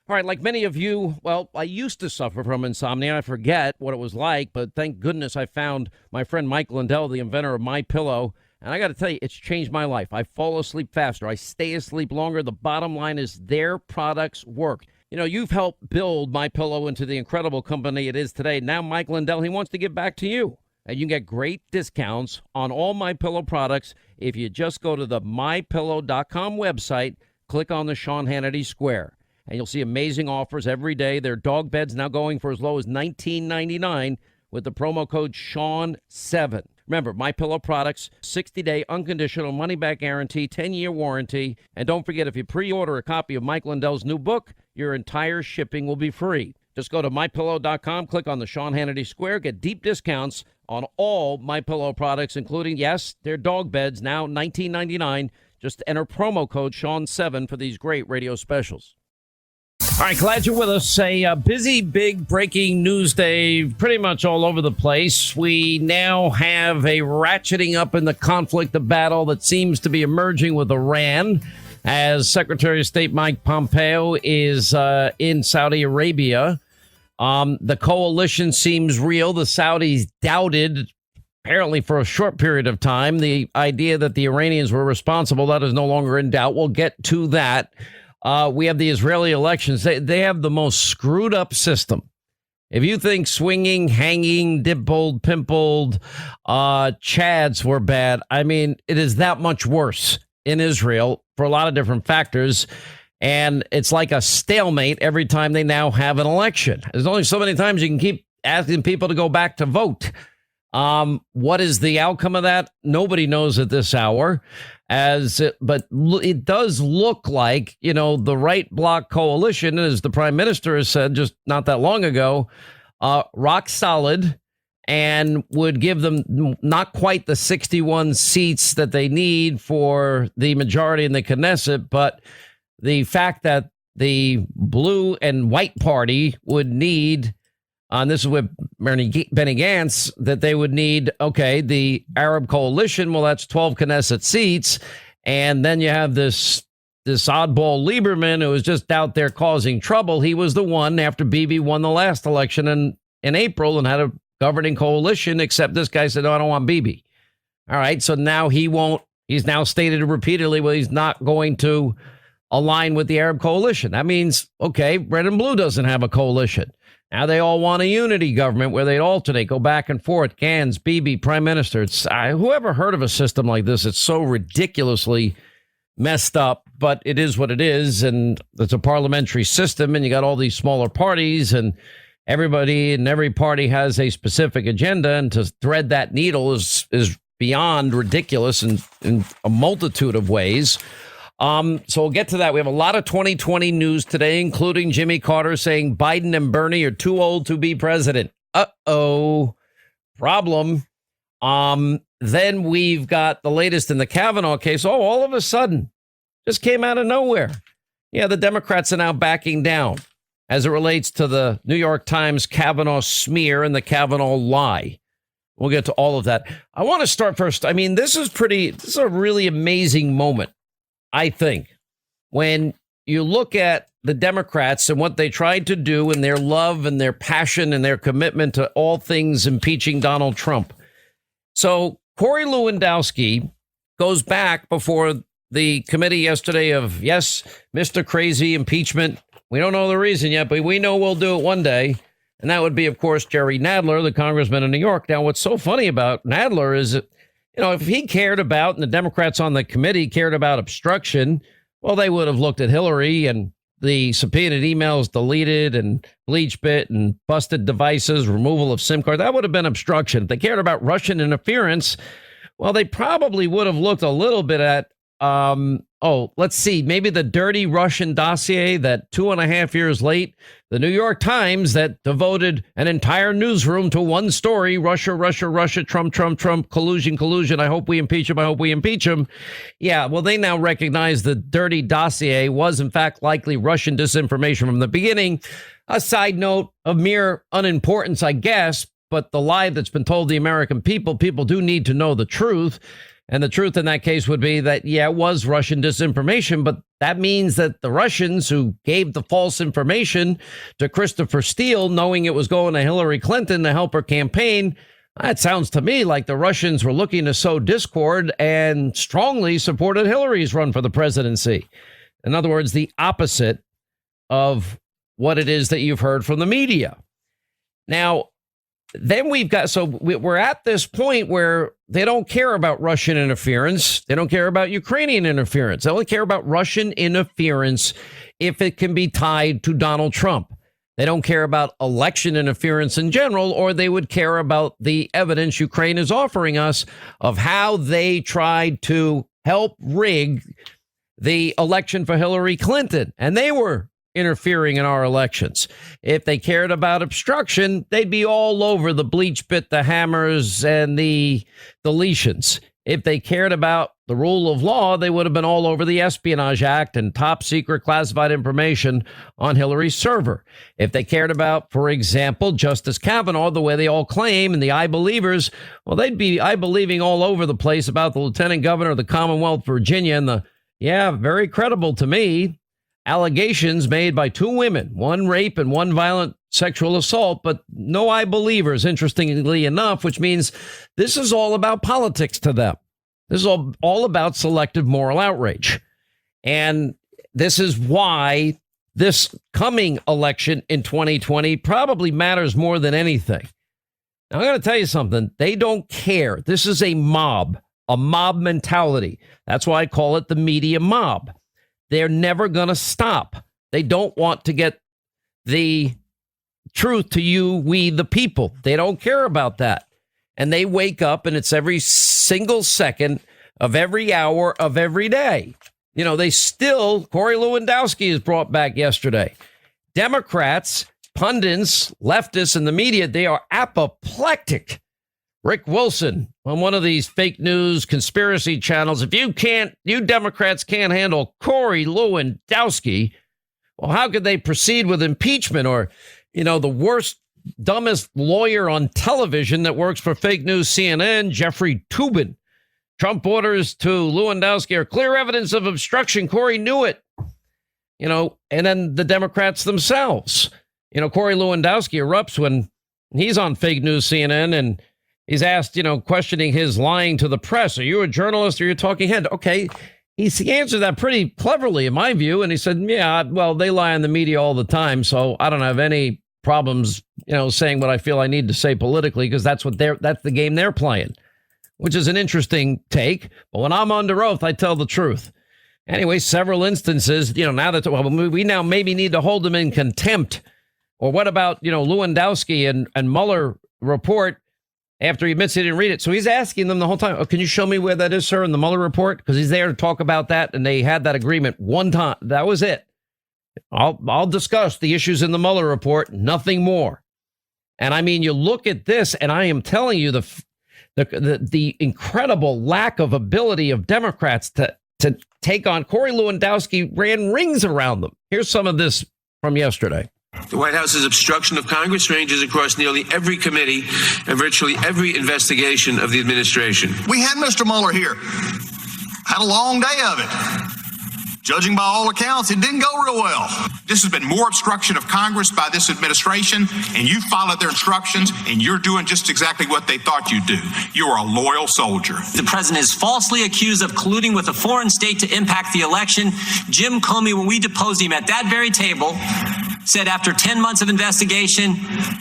All right, like many of you, well, I used to suffer from insomnia. I forget what it was like, but thank goodness I found my friend Mike Lindell, the inventor of My Pillow. And I got to tell you, it's changed my life. I fall asleep faster. I stay asleep longer. The bottom line is their products work. You know, you've helped build My Pillow into the incredible company it is today. Now Mike Lindell, he wants to give back to you. And you can get great discounts on all My Pillow products if you just go to the MyPillow.com website, click on the Sean Hannity Square. And you'll see amazing offers every day. Their dog beds now going for as low as $19.99 with the promo code Sean7. Remember, My Pillow products, 60-day unconditional money-back guarantee, 10-year warranty. And don't forget, if you pre-order a copy of Mike Lindell's new book, your entire shipping will be free. Just go to MyPillow.com, click on the Sean Hannity Square, get deep discounts on all My Pillow products, including, yes, their dog beds, now $19.99. Just enter promo code Sean7 for these great radio specials. All right, glad you're with us. A busy, big breaking news day pretty much all over the place. We now have a ratcheting up in the conflict, the battle that seems to be emerging with Iran, as Secretary of State Mike Pompeo is in Saudi Arabia. The coalition seems real. The Saudis doubted, apparently for a short period of time, the idea that the Iranians were responsible. That is no longer in doubt. We'll get to that. We have the Israeli elections. They have the most screwed up system. If you think swinging, hanging, dimpled, pimpled, chads were bad, I mean, it is that much worse in Israel for a lot of different factors. And it's like a stalemate every time they now have an election. There's only so many times you can keep asking people to go back to vote. What is the outcome of that? Nobody knows at this hour. But it does look like, you know, the right bloc coalition, as the prime minister has said just not that long ago, rock solid, and would give them not quite the 61 seats that they need for the majority in the Knesset, but the fact that the blue and white party would need, and this is with Benny Gantz, that they would need, okay, the Arab coalition, well, that's 12 Knesset seats. And then you have this oddball Lieberman who was just out there causing trouble. He was the one after Bibi won the last election in April and had a governing coalition, except this guy said, no, I don't want Bibi. All right, so now he's now stated repeatedly, well, he's not going to align with the Arab coalition. That means, okay, red and blue doesn't have a coalition. Now they all want a unity government where they'd alternate, go back and forth. Gantz, Bibi, prime minister. Whoever heard of a system like this? It's so ridiculously messed up, but it is what it is. And it's a parliamentary system, and you got all these smaller parties, and everybody and every party has a specific agenda. And to thread that needle is beyond ridiculous in a multitude of ways. So we'll get to that. We have a lot of 2020 news today, including Jimmy Carter saying Biden and Bernie are too old to be president. Uh-oh. Problem. Then we've got the latest in the Kavanaugh case. Oh, all of a sudden, just came out of nowhere. Yeah, the Democrats are now backing down as it relates to the New York Times Kavanaugh smear and the Kavanaugh lie. We'll get to all of that. I want to start first. I mean, this is a really amazing moment, I think, when you look at the Democrats and what they tried to do and their love and their passion and their commitment to all things impeaching Donald Trump. So Corey Lewandowski goes back before the committee yesterday of, yes, Mr. Crazy impeachment. We don't know the reason yet, but we know we'll do it one day. And that would be, of course, Jerry Nadler, the congressman in New York. Now, what's so funny about Nadler is that, you know, if he cared about, and the Democrats on the committee cared about obstruction, well, they would have looked at Hillary and the subpoenaed emails deleted and bleach bit and busted devices, removal of SIM cards. That would have been obstruction. If they cared about Russian interference, well, they probably would have looked a little bit at, let's see, maybe the dirty Russian dossier that 2.5 years late, the New York Times that devoted an entire newsroom to one story, Russia, Trump, collusion. I hope we impeach him. Yeah, well, they now recognize the dirty dossier was, in fact, likely Russian disinformation from the beginning. A side note of mere unimportance, I guess, but the lie that's been told the American people do need to know the truth. And the truth in that case would be that, yeah, it was Russian disinformation, but that means that the Russians who gave the false information to Christopher Steele, knowing it was going to Hillary Clinton to help her campaign, that sounds to me like the Russians were looking to sow discord and strongly supported Hillary's run for the presidency. In other words, the opposite of what it is that you've heard from the media. Now, then we're at this point where they don't care about Russian interference. They don't care about Ukrainian interference. They only care about Russian interference if it can be tied to Donald Trump. They don't care about election interference in general, or they would care about the evidence Ukraine is offering us of how they tried to help rig the election for Hillary Clinton. And they were interfering in our elections. If they cared about obstruction, they'd be all over the bleach bit, the hammers, and the deletions. If they cared about the rule of law, they would have been all over the Espionage Act and top secret classified information on Hillary's server. If they cared about, for example, Justice Kavanaugh, the way they all claim, and the I believers, well, they'd be I believing all over the place about the lieutenant governor of the Commonwealth of Virginia and the, very credible to me, allegations made by two women, one rape and one violent sexual assault, but no I believers, interestingly enough, which means this is all about politics to them. This is all about selective moral outrage. And this is why this coming election in 2020 probably matters more than anything. Now, I'm going to tell you something. They don't care. This is a mob mentality. That's why I call it the media mob. They're never going to stop. They don't want to get the truth to you, we the people. They don't care about that. And they wake up and it's every single second of every hour of every day. They still, Corey Lewandowski is brought back yesterday. Democrats, pundits, leftists in the media, they are apoplectic. Rick Wilson on one of these fake news conspiracy channels. If you Democrats can't handle Corey Lewandowski, well, how could they proceed with impeachment? Or, the worst, dumbest lawyer on television that works for fake news CNN, Jeffrey Toobin. Trump orders to Lewandowski are clear evidence of obstruction. Corey knew it. And then the Democrats themselves. Corey Lewandowski erupts when he's on fake news CNN and he's asked, questioning his lying to the press. Are you a journalist or you're a talking head? Okay. He answered that pretty cleverly, in my view. And he said, yeah, well, they lie on the media all the time. So I don't have any problems, saying what I feel I need to say politically, because that's the game they're playing, which is an interesting take. But when I'm under oath, I tell the truth. Anyway, several instances, now that we now maybe need to hold them in contempt. Or what about, Lewandowski and Mueller report? After he admits he didn't read it. So he's asking them the whole time, can you show me where that is, sir, in the Mueller report? Because he's there to talk about that. And they had that agreement one time. That was it. I'll discuss the issues in the Mueller report, nothing more. And I mean, you look at this and I am telling you the incredible lack of ability of Democrats to take on. Corey Lewandowski ran rings around them. Here's some of this from yesterday. The White House's obstruction of Congress ranges across nearly every committee and virtually every investigation of the administration. We had Mr. Mueller here. Had a long day of it. Judging by all accounts, it didn't go real well. This has been more obstruction of Congress by this administration, and you followed their instructions, and you're doing just exactly what they thought you'd do. You are a loyal soldier. The president is falsely accused of colluding with a foreign state to impact the election. Jim Comey, when we deposed him at that very table, said after 10 months of investigation,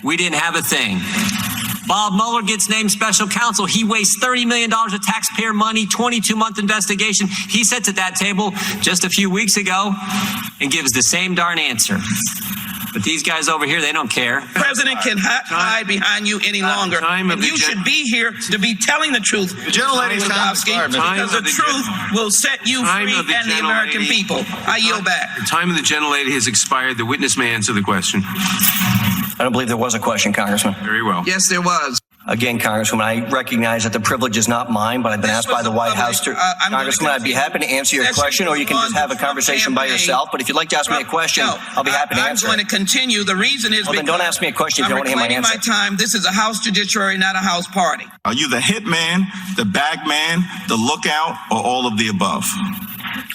we didn't have a thing. Bob Mueller gets named special counsel. He wastes $30 million of taxpayer money, 22-month investigation. He sits at that table just a few weeks ago and gives the same darn answer. But these guys over here, they don't care. The president can hide behind you any longer. And you should be here to be telling the truth, Gentlelady's time to start, because the truth will set you free and the American people. I yield back. The time of the gentlelady has expired. The witness may answer the question. I don't believe there was a question, Congressman. Very well. Yes, there was. Again, Congresswoman, I recognize that the privilege is not mine, but I've been asked by the White House to. Congresswoman, I'd be happy to answer your question, or you can just have a conversation by yourself. But if you'd like to ask me a question, I'll be happy to answer. I'm going to continue. The reason is well, then don't ask me a question if you don't want to hear my answer. I'm reclaiming my time. This is a House judiciary, not a House party. Are you the hit man, the bag man, the lookout, or all of the above?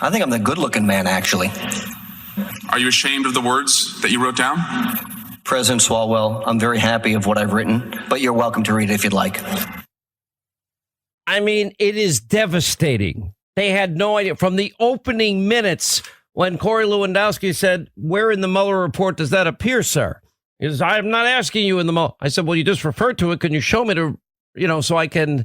I think I'm the good-looking man, actually. Are you ashamed of the words that you wrote down? President Swalwell, I'm very happy of what I've written, but you're welcome to read it if you'd like. I mean, it is devastating. They had no idea from the opening minutes when Corey Lewandowski said, where in the Mueller report does that appear, sir? He says, I'm not asking you in the Mueller. I said, well, you just referred to it. Can you show me to, so I can,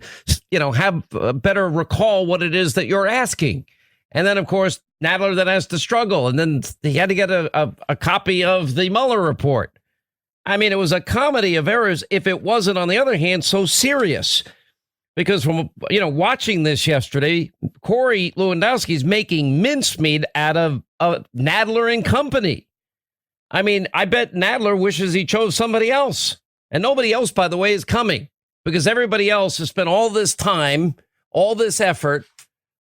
have a better recall what it is that you're asking? And then, of course, Nadler then has to struggle. And then he had to get a copy of the Mueller report. I mean, it was a comedy of errors if it wasn't, on the other hand, so serious. Because from, watching this yesterday, Corey Lewandowski's making mincemeat out of Nadler and company. I mean, I bet Nadler wishes he chose somebody else. And nobody else, by the way, is coming. Because everybody else has spent all this time, all this effort,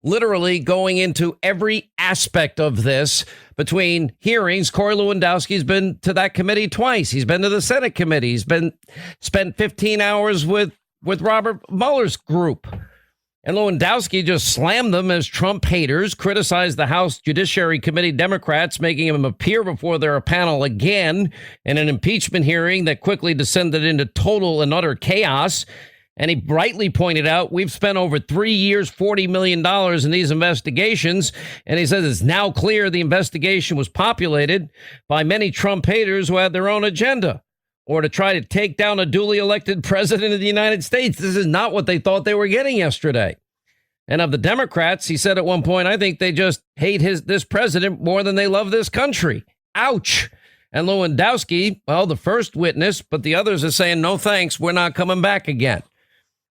literally going into every aspect of this between hearings. Corey Lewandowski's been to that committee twice. He's been to the Senate committee. He's spent 15 hours with Robert Mueller's group. And Lewandowski just slammed them as Trump haters, criticized the House Judiciary Committee Democrats, making him appear before their panel again in an impeachment hearing that quickly descended into total and utter chaos. And he rightly pointed out, we've spent over 3 years, $40 million in these investigations. And he says it's now clear the investigation was populated by many Trump haters who had their own agenda or to try to take down a duly elected president of the United States. This is not what they thought they were getting yesterday. And of the Democrats, he said at one point, I think they just hate this president more than they love this country. Ouch. And Lewandowski, well, the first witness, but the others are saying, no, thanks. We're not coming back again.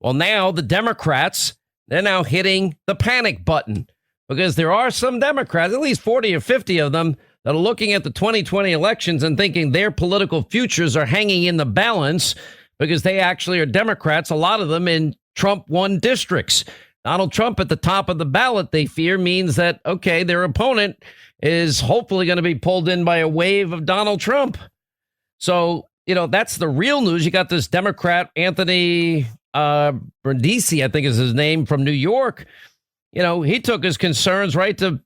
Well, now the Democrats, they're now hitting the panic button because there are some Democrats, at least 40 or 50 of them, that are looking at the 2020 elections and thinking their political futures are hanging in the balance because they actually are Democrats, a lot of them in Trump won districts. Donald Trump at the top of the ballot, they fear, means that, OK, their opponent is hopefully going to be pulled in by a wave of Donald Trump. So, that's the real news. You got this Democrat, Anthony Brindisi, I think is his name, from New York. He took his concerns right to,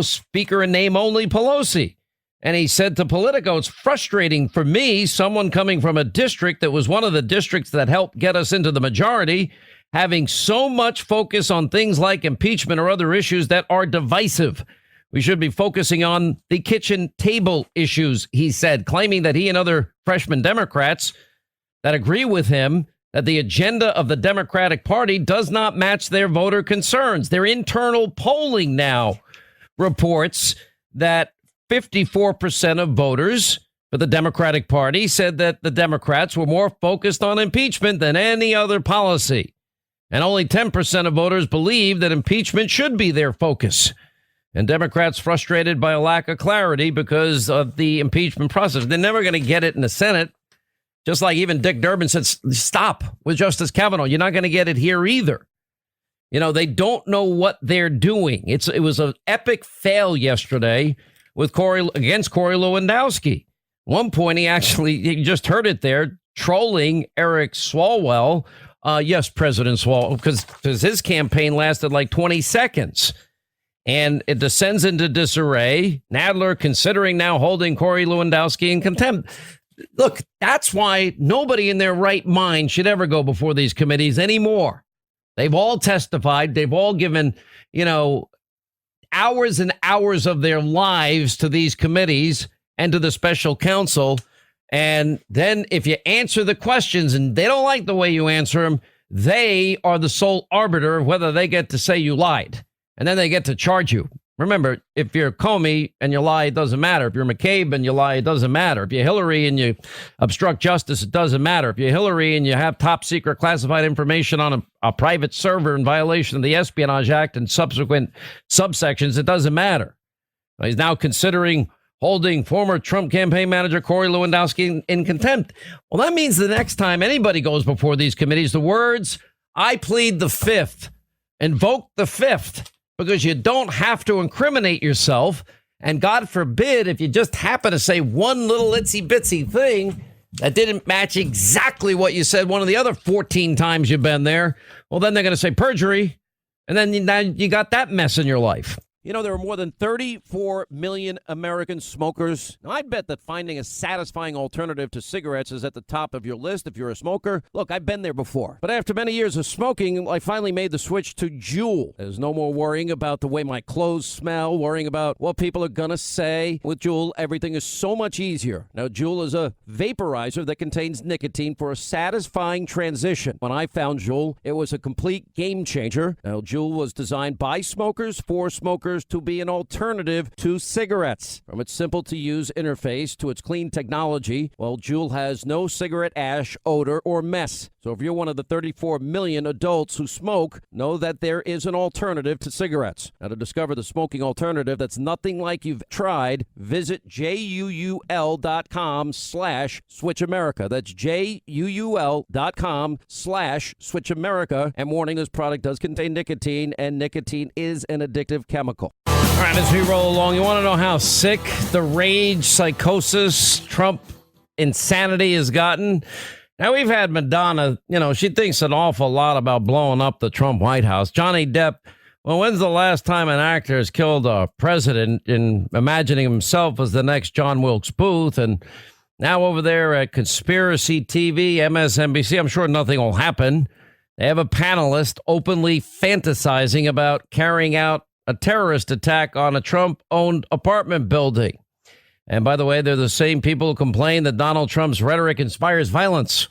Speaker in name only Pelosi. And he said to Politico, it's frustrating for me, someone coming from a district that was one of the districts that helped get us into the majority, having so much focus on things like impeachment or other issues that are divisive. We should be focusing on the kitchen table issues, he said, claiming that he and other freshman Democrats that agree with him that the agenda of the Democratic Party does not match their voter concerns. Their internal polling now reports that 54% of voters for the Democratic Party said that the Democrats were more focused on impeachment than any other policy. And only 10% of voters believe that impeachment should be their focus. And Democrats frustrated by a lack of clarity because of the impeachment process. They're never going to get it in the Senate. Just like even Dick Durbin said, stop with Justice Kavanaugh. You're not going to get it here either. They don't know what they're doing. It was an epic fail yesterday with against Corey Lewandowski. At one point, you just heard it there, trolling Eric Swalwell. Yes, President Swalwell, because his campaign lasted like 20 seconds. And it descends into disarray. Nadler considering now holding Corey Lewandowski in contempt. Look, that's why nobody in their right mind should ever go before these committees anymore. They've all testified. They've all given, hours and hours of their lives to these committees and to the special counsel. And then if you answer the questions and they don't like the way you answer them, they are the sole arbiter of whether they get to say you lied. And then they get to charge you. Remember, if you're Comey and you lie, it doesn't matter. If you're McCabe and you lie, it doesn't matter. If you're Hillary and you obstruct justice, it doesn't matter. If you're Hillary and you have top secret classified information on a private server in violation of the Espionage Act and subsequent subsections, it doesn't matter. He's now considering holding former Trump campaign manager Corey Lewandowski in contempt. Well, that means the next time anybody goes before these committees, the words, I plead the fifth, invoke the fifth, because you don't have to incriminate yourself. And God forbid, if you just happen to say one little itsy bitsy thing that didn't match exactly what you said one of the other 14 times you've been there, well, then they're going to say perjury. And then now you got that mess in your life. You know, there are more than 34 million American smokers. Now, I bet that finding a satisfying alternative to cigarettes is at the top of your list if you're a smoker. Look, I've been there before. But after many years of smoking, I finally made the switch to Juul. There's no more worrying about the way my clothes smell, worrying about what people are going to say. With Juul, everything is so much easier. Now, Juul is a vaporizer that contains nicotine for a satisfying transition. When I found Juul, it was a complete game changer. Now, Juul was designed by smokers for smokers to be an alternative to cigarettes. From its simple-to-use interface to its clean technology, well, Juul has no cigarette ash, odor, or mess. So if you're one of the 34 million adults who smoke, know that there is an alternative to cigarettes. Now, to discover the smoking alternative that's nothing like you've tried, visit JUUL.com/SwitchAmerica. That's JUUL.com/SwitchAmerica. And warning, this product does contain nicotine, and nicotine is an addictive chemical. All right, as we roll along, you want to know how sick the rage, psychosis, Trump insanity has gotten? Now, we've had Madonna, she thinks an awful lot about blowing up the Trump White House. Johnny Depp, well, when's the last time an actor has killed a president in imagining himself as the next John Wilkes Booth? And now over there at Conspiracy TV, MSNBC, I'm sure nothing will happen. They have a panelist openly fantasizing about carrying out a terrorist attack on a Trump-owned apartment building. And by the way, they're the same people who complain that Donald Trump's rhetoric inspires violence.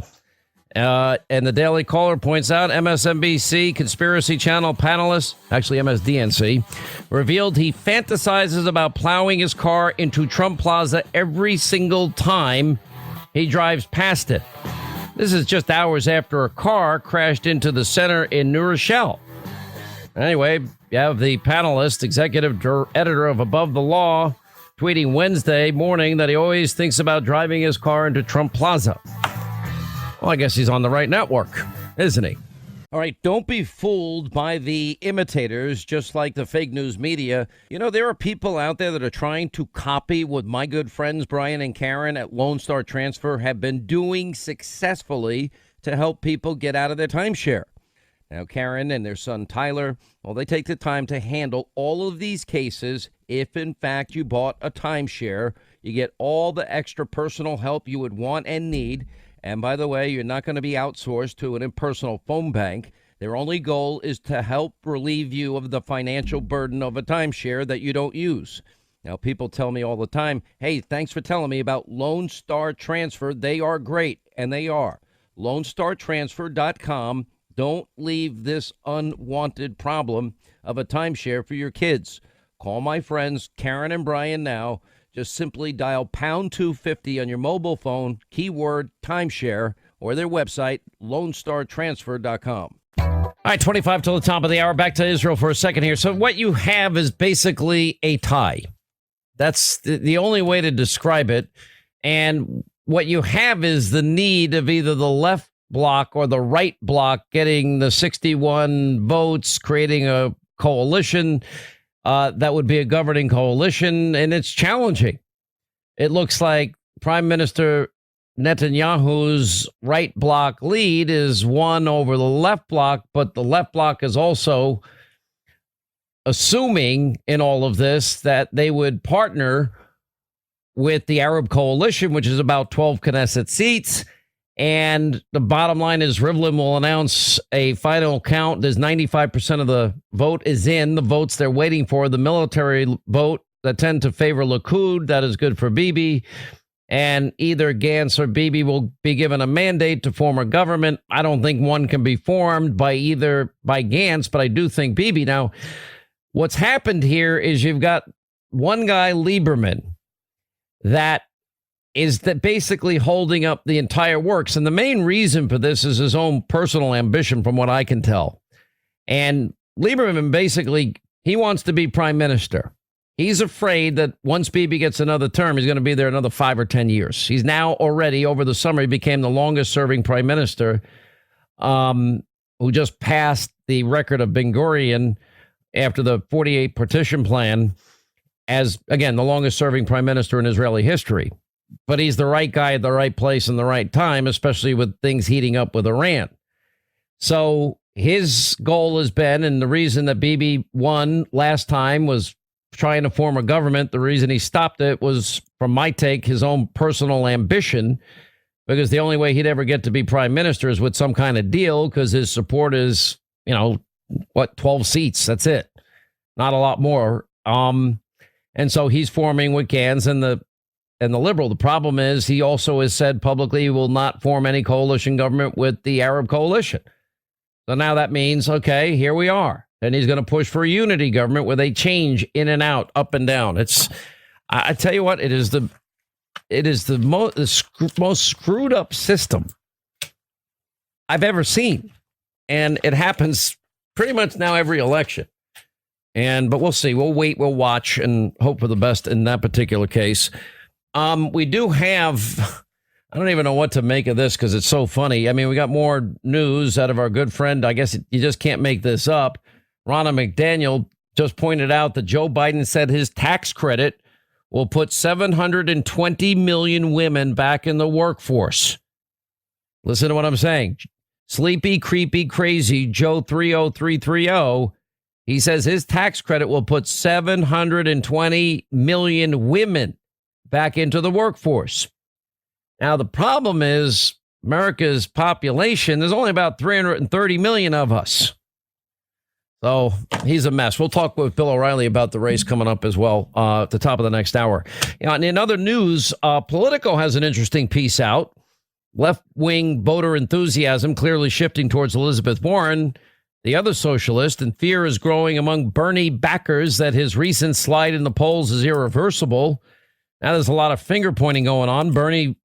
And the Daily Caller points out MSNBC Conspiracy Channel panelist, actually MSDNC, revealed he fantasizes about plowing his car into Trump Plaza every single time he drives past it. This is just hours after a car crashed into the center in New Rochelle. Anyway, you have the panelist, executive editor of Above the Law, tweeting Wednesday morning that he always thinks about driving his car into Trump Plaza. Well, I guess he's on the right network, isn't he? All right, don't be fooled by the imitators, just like the fake news media. There are people out there that are trying to copy what my good friends Brian and Karen at Lone Star Transfer have been doing successfully to help people get out of their timeshare. Now, Karen and their son Tyler, well, they take the time to handle all of these cases. If, in fact, you bought a timeshare, you get all the extra personal help you would want and need. And by the way, you're not going to be outsourced to an impersonal phone bank. Their only goal is to help relieve you of the financial burden of a timeshare that you don't use. Now, people tell me all the time, hey, thanks for telling me about Lone Star Transfer. They are great, and they are. LoneStarTransfer.com. Don't leave this unwanted problem of a timeshare for your kids. Call my friends Karen and Brian now. Just simply dial pound 250 on your mobile phone, keyword timeshare, or their website, LoneStarTransfer.com. All right, 25 till the top of the hour. Back to Israel for a second here. So what you have is basically a tie. That's the only way to describe it. And what you have is the need of either the left bloc or the right bloc getting the 61 votes, creating a coalition that would be a governing coalition. And it's challenging. It looks like Prime Minister Netanyahu's right bloc lead is won over the left bloc, but the left bloc is also assuming in all of this that they would partner with the Arab coalition, which is about 12 Knesset seats. And the bottom line is Rivlin will announce a final count. There's 95% of the vote is in. The votes they're waiting for, the military vote that tend to favor Likud. That is good for Bibi. And either Gantz or Bibi will be given a mandate to form a government. I don't think one can be formed by Gantz, but I do think Bibi. Now, what's happened here is you've got one guy, Lieberman, that is that basically holding up the entire works. And the main reason for this is his own personal ambition, from what I can tell. And Lieberman basically, he wants to be prime minister. He's afraid that once Bibi gets another term, he's going to be there another 5 or 10 years. He's now already, over the summer, he became the longest serving prime minister, who just passed the record of Ben Gurion after the 48 partition plan as, again, the longest serving prime minister in Israeli history. But he's the right guy at the right place in the right time, especially with things heating up with Iran. So his goal has been, and the reason that Bibi won last time was trying to form a government. The reason he stopped it was, from my take, his own personal ambition, because the only way he'd ever get to be prime minister is with some kind of deal, because his support is, 12 seats. That's it. Not a lot more. And so he's forming with Gantz and the Liberal. The problem is he also has said publicly he will not form any coalition government with the Arab coalition. So now that means, okay, here we are. And he's going to push for a unity government where they change in and out, up and down. I tell you what, it is the most screwed up system I've ever seen. And it happens pretty much now every election. But we'll see. We'll wait, we'll watch, and hope for the best in that particular case. We do have, I don't even know what to make of this because it's so funny. I mean, we got more news out of our good friend. I guess you just can't make this up. Ronna McDaniel just pointed out that Joe Biden said his tax credit will put 720 million women back in the workforce. Listen to what I'm saying. Sleepy, creepy, crazy Joe 30330. He says his tax credit will put 720 million women back into the workforce. Now, the problem is America's population, there's only about 330 million of us. So he's a mess. We'll talk with Bill O'Reilly about the race coming up as well at the top of the next hour. And in other news, Politico has an interesting piece out. Left-wing voter enthusiasm clearly shifting towards Elizabeth Warren, the other socialist, and fear is growing among Bernie backers that his recent slide in the polls is irreversible. Now there's a lot of finger pointing going on. Bernie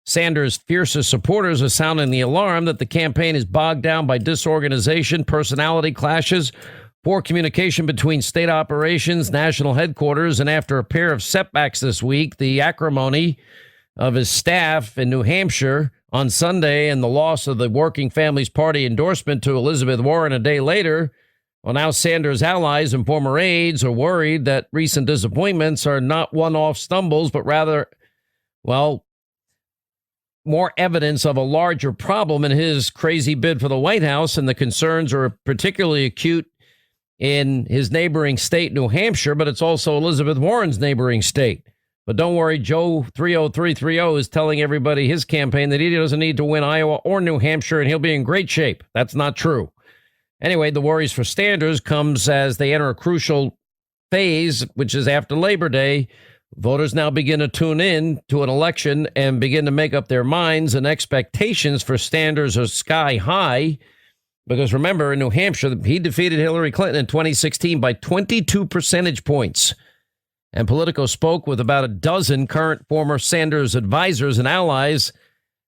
Sanders' fiercest supporters are sounding the alarm that the campaign is bogged down by disorganization, personality clashes, poor communication between state operations, national headquarters, and after a pair of setbacks this week, the acrimony of his staff in New Hampshire on Sunday and the loss of the Working Families Party endorsement to Elizabeth Warren a day later. Well, now Sanders' allies and former aides are worried that recent disappointments are not one-off stumbles, but rather, more evidence of a larger problem in his crazy bid for the White House, and the concerns are particularly acute in his neighboring state, New Hampshire, but it's also Elizabeth Warren's neighboring state. But don't worry, Joe 30330 is telling everybody his campaign that he doesn't need to win Iowa or New Hampshire, and he'll be in great shape. That's not true. Anyway, the worries for Sanders comes as they enter a crucial phase, which is after Labor Day. Voters now begin to tune in to an election and begin to make up their minds, and expectations for Sanders are sky high. Because remember, in New Hampshire, he defeated Hillary Clinton in 2016 by 22 percentage points. And Politico spoke with about a dozen current former Sanders advisors and allies,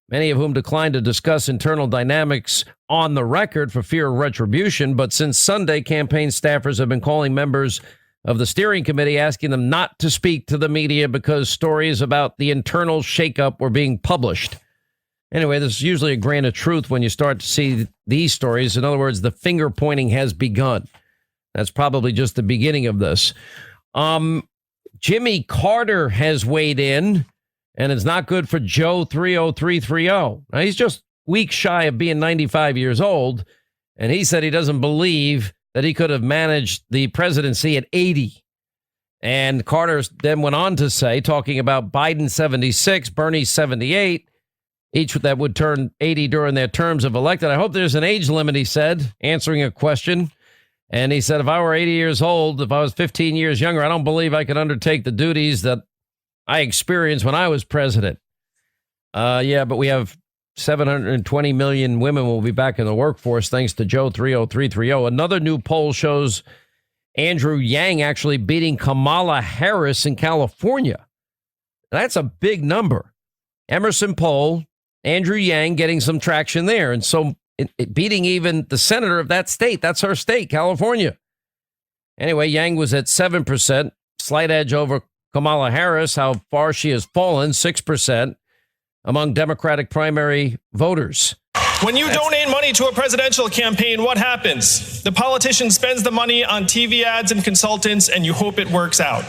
many of whom declined to discuss internal dynamics on the record for fear of retribution. But since Sunday, campaign staffers have been calling members of the steering committee, asking them not to speak to the media because stories about the internal shakeup were being published. Anyway, there's usually a grain of truth when you start to see these stories. In other words, the finger pointing has begun. That's probably just the beginning of this. Jimmy Carter has weighed in, and it's not good for Joe 30330. Now, he's just weeks shy of being 95 years old, and he said he doesn't believe that he could have managed the presidency at 80. And Carter then went on to say, talking about Biden 76, Bernie 78, each that would turn 80 during their terms of elected. I hope there's an age limit, he said, answering a question. And he said, if I were 80 years old, if I was 15 years younger, I don't believe I could undertake the duties that I experienced when I was president. But we have 720 million women will be back in the workforce thanks to Joe 30330. Another new poll shows Andrew Yang actually beating Kamala Harris in California. That's a big number. Emerson poll, Andrew Yang getting some traction there. And so beating even the senator of that state. That's her state, California. Anyway, Yang was at 7%. slight edge over Kamala Harris. How far she has fallen, 6% among Democratic primary voters. When you donate money to a presidential campaign, what happens? The politician spends the money on TV ads and consultants, and you hope it works out.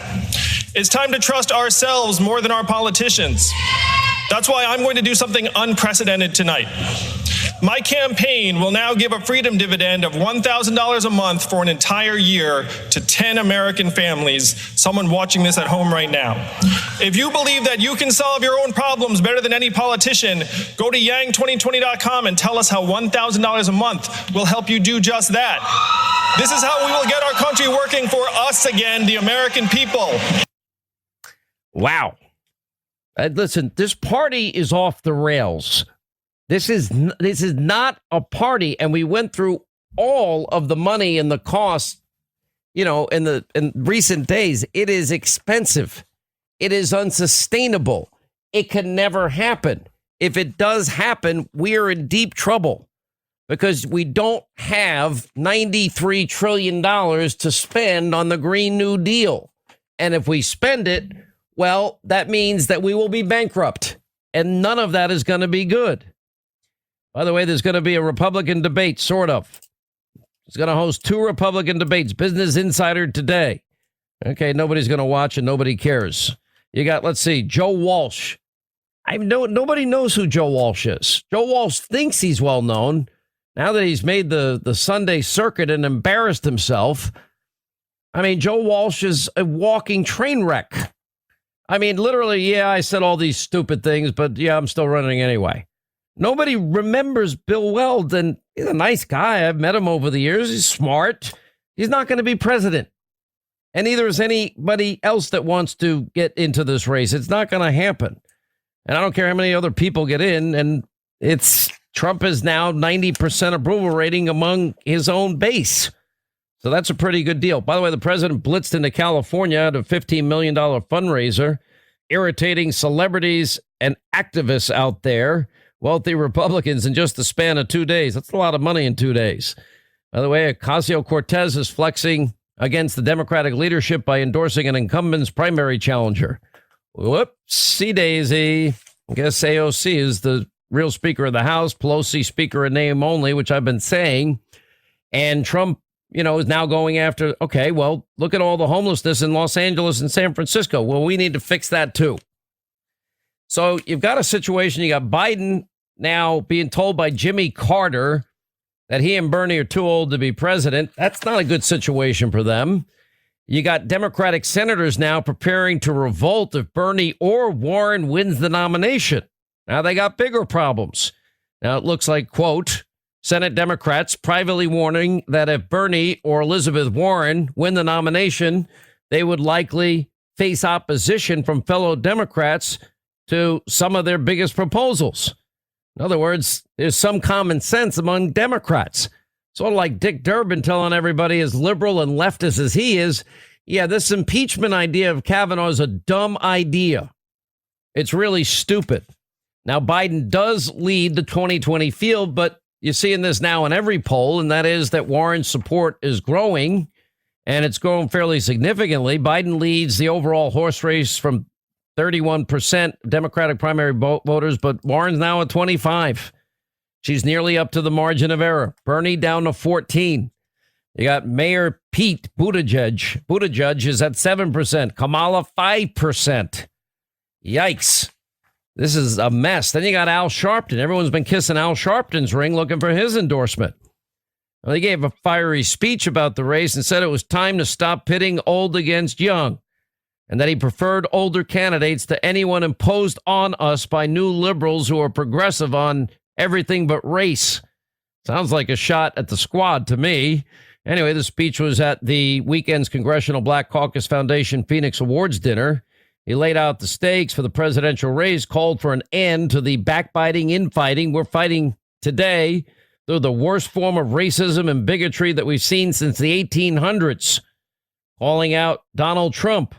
It's time to trust ourselves more than our politicians. That's why I'm going to do something unprecedented tonight. My campaign will now give a freedom dividend of $1,000 a month for an entire year to 10 American families, someone watching this at home right now. If you believe that you can solve your own problems better than any politician, go to yang2020.com and tell us how $1,000 a month will help you do just that. This is how we will get our country working for us again, the American people. Wow. Listen, this party is off the rails. This is not a party, and we went through all of the money and the cost, in recent days. It is expensive. It is unsustainable. It can never happen. If it does happen, we are in deep trouble because we don't have $93 trillion to spend on the Green New Deal. And if we spend it, well, that means that we will be bankrupt, and none of that is going to be good. By the way, there's going to be a Republican debate, sort of. It's going to host 2 Republican debates. Business Insider today. Okay, nobody's going to watch and nobody cares. You got, let's see, Joe Walsh. Nobody knows who Joe Walsh is. Joe Walsh thinks he's well known. Now that he's made the Sunday circuit and embarrassed himself. I mean, Joe Walsh is a walking train wreck. I mean, literally, yeah, I said all these stupid things, but yeah, I'm still running anyway. Nobody remembers Bill Weld, and he's a nice guy. I've met him over the years. He's smart. He's not going to be president. And neither is anybody else that wants to get into this race. It's not going to happen. And I don't care how many other people get in. And Trump is now 90% approval rating among his own base. So that's a pretty good deal. By the way, the president blitzed into California at a $15 million fundraiser, irritating celebrities and activists out there. Wealthy Republicans in just the span of 2 days. That's a lot of money in 2 days. By the way, Ocasio-Cortez is flexing against the Democratic leadership by endorsing an incumbent's primary challenger. Whoopsie daisy. I guess AOC is the real Speaker of the House. Pelosi, Speaker in name only, which I've been saying. And Trump, is now going after, okay, well, look at all the homelessness in Los Angeles and San Francisco. Well, we need to fix that, too. So you've got a situation. You got Biden now being told by Jimmy Carter that he and Bernie are too old to be president. That's not a good situation for them. You got Democratic senators now preparing to revolt if Bernie or Warren wins the nomination. Now they got bigger problems. Now it looks like, quote, Senate Democrats privately warning that if Bernie or Elizabeth Warren win the nomination, they would likely face opposition from fellow Democrats to some of their biggest proposals. In other words, there's some common sense among Democrats. Sort of like Dick Durbin telling everybody as liberal and leftist as he is, yeah, this impeachment idea of Kavanaugh is a dumb idea. It's really stupid. Now, Biden does lead the 2020 field, but you're seeing this now in every poll, and that is that Warren's support is growing, and it's growing fairly significantly. Biden leads the overall horse race from 31% Democratic primary voters, but Warren's now at 25. She's nearly up to the margin of error. Bernie down to 14. You got Mayor Pete Buttigieg. Buttigieg is at 7%. Kamala 5%. Yikes. This is a mess. Then you got Al Sharpton. Everyone's been kissing Al Sharpton's ring looking for his endorsement. Well, he gave a fiery speech about the race and said it was time to stop pitting old against young, and that he preferred older candidates to anyone imposed on us by new liberals who are progressive on everything but race. Sounds like a shot at the squad to me. Anyway, the speech was at the weekend's Congressional Black Caucus Foundation Phoenix Awards dinner. He laid out the stakes for the presidential race, called for an end to the backbiting, infighting we're fighting today. They're the worst form of racism and bigotry that we've seen since the 1800s. Calling out Donald Trump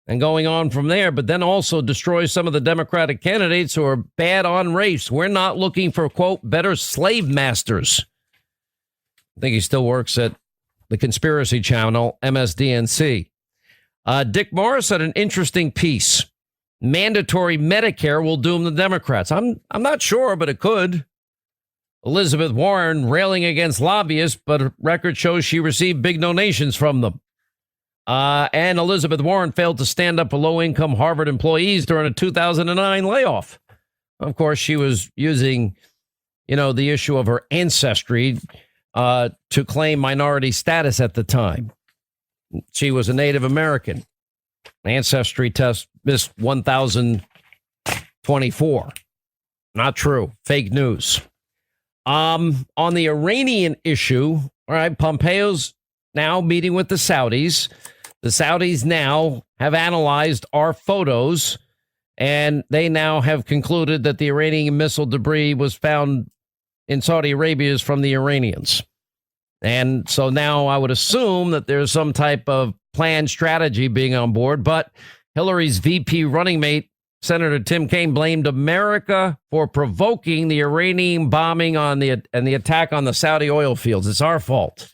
and going on from there, but then also destroy some of the Democratic candidates who are bad on race. We're not looking for, quote, better slave masters. I think he still works at the conspiracy channel, MSDNC. Dick Morris had an interesting piece. Mandatory Medicare will doom the Democrats. I'm not sure, but it could. Elizabeth Warren railing against lobbyists, but her record shows she received big donations from them. And Elizabeth Warren failed to stand up for low-income Harvard employees during a 2009 layoff. Of course, she was using, the issue of her ancestry to claim minority status at the time. She was a Native American. Ancestry test missed 1,024. Not true. Fake news. On the Iranian issue, all right, Pompeo's now meeting with the Saudis. The Saudis now have analyzed our photos, and they now have concluded that the Iranian missile debris was found in Saudi Arabia is from the Iranians. And so now I would assume that there's some type of planned strategy being on board. But Hillary's VP running mate, Senator Tim Kaine, blamed America for provoking the Iranian bombing and the attack on the Saudi oil fields. It's our fault.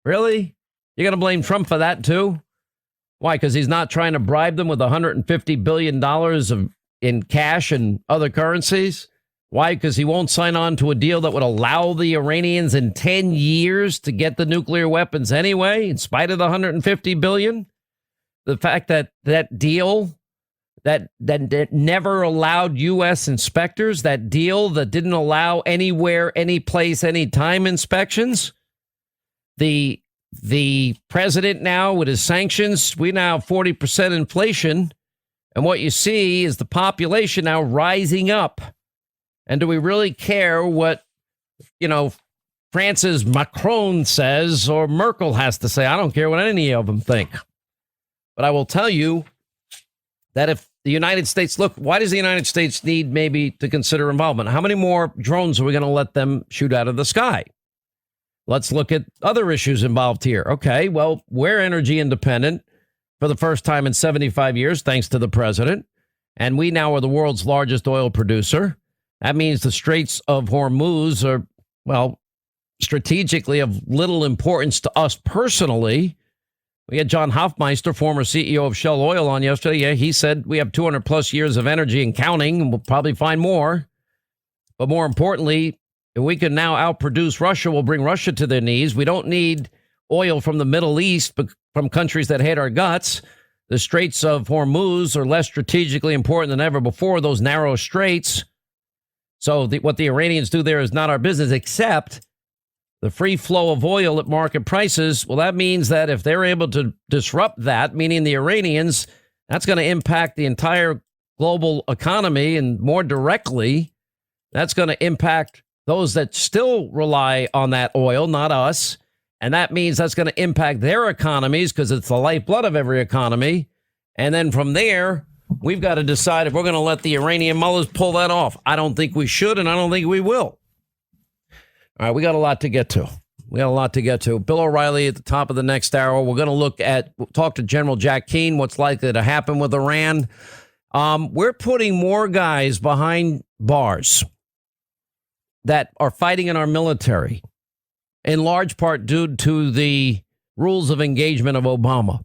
Really? You're going to blame Trump for that, too? Why? Because he's not trying to bribe them with $150 billion in cash and other currencies? Why? Because he won't sign on to a deal that would allow the Iranians in 10 years to get the nuclear weapons anyway, in spite of the $150 billion? The fact that that deal that never allowed U.S. inspectors, that deal that didn't allow anywhere, any place, any time inspections. The president now with his sanctions, we now have 40% inflation. And what you see is the population now rising up. And do we really care what, France's Macron says or Merkel has to say? I don't care what any of them think. But I will tell you that if the United States, look, why does the United States need maybe to consider involvement? How many more drones are we going to let them shoot out of the sky? Let's look at other issues involved here. Okay, well, we're energy independent for the first time in 75 years, thanks to the president. And we now are the world's largest oil producer. That means the Straits of Hormuz are, well, strategically of little importance to us personally. We had John Hofmeister, former CEO of Shell Oil, on yesterday. Yeah, he said we have 200 plus years of energy and counting, and we'll probably find more. But more importantly, if we can now outproduce Russia, we'll bring Russia to their knees. We don't need oil from the Middle East, but from countries that hate our guts. The Straits of Hormuz are less strategically important than ever before, those narrow straits. So what the Iranians do there is not our business, except the free flow of oil at market prices. Well, that means that if they're able to disrupt that, meaning the Iranians, that's going to impact the entire global economy, and more directly, that's going to impact those that still rely on that oil, not us. And that means that's going to impact their economies because it's the lifeblood of every economy. And then from there, we've got to decide if we're going to let the Iranian mullahs pull that off. I don't think we should, and I don't think we will. All right, we got a lot to get to. Bill O'Reilly at the top of the next hour. We're going to talk to General Jack Keane, what's likely to happen with Iran. We're putting more guys behind bars that are fighting in our military, in large part due to the rules of engagement of Obama.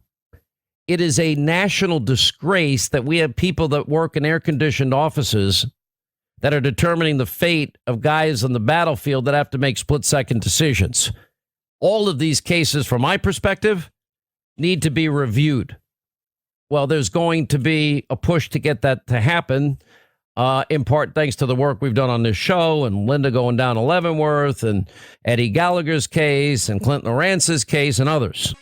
It is a national disgrace that we have people that work in air-conditioned offices that are determining the fate of guys on the battlefield that have to make split-second decisions. All of these cases, from my perspective, need to be reviewed. Well, there's going to be a push to get that to happen, in part thanks to the work we've done on this show, and Linda going down to Leavenworth, and Eddie Gallagher's case, and Clinton Lance's case, and others.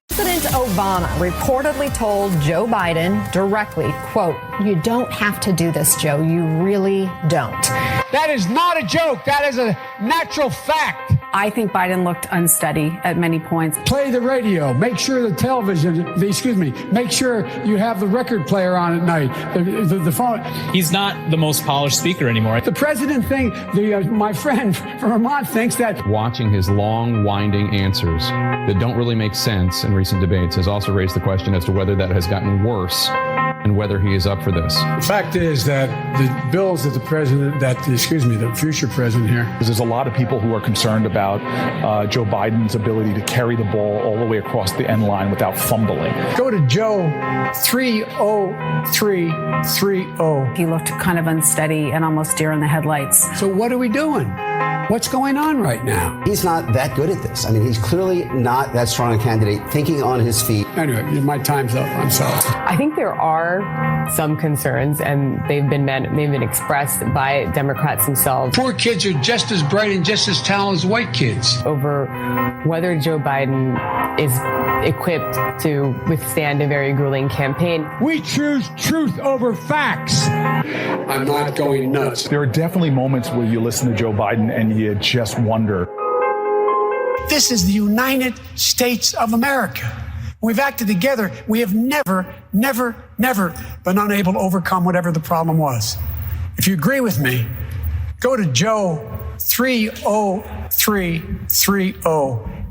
President Obama reportedly told Joe Biden directly, quote, "You don't have to do this, Joe. You really don't." That is not a joke. That is a natural fact. I think Biden looked unsteady at many points. Play the radio. Make sure the television, make sure you have the record player on at night, the phone. He's not the most polished speaker anymore. The president thing, my friend from Vermont thinks that. Watching his long, winding answers that don't really make sense in recent debates has also raised the question as to whether that has gotten worse and whether he is up for this. The fact is that the bills that the future president here. There's a lot of people who are concerned about Joe Biden's ability to carry the ball all the way across the end line without fumbling. Go to Joe 30330. He looked kind of unsteady and almost deer in the headlights. So what are we doing? What's going on right now? He's not that good at this. I mean, he's clearly not that strong a candidate, thinking on his feet. Anyway, my time's up. I'm sorry. I think there are some concerns, and they've been expressed by Democrats themselves. Poor kids are just as bright and just as talented as white kids. Over whether Joe Biden is equipped to withstand a very grueling campaign. We choose truth over facts. I'm not going nuts. There are definitely moments where you listen to Joe Biden and you just wonder. This is the United States of America. We've acted together. We have never been unable to overcome whatever the problem was. If you agree with me, go to Joe 30330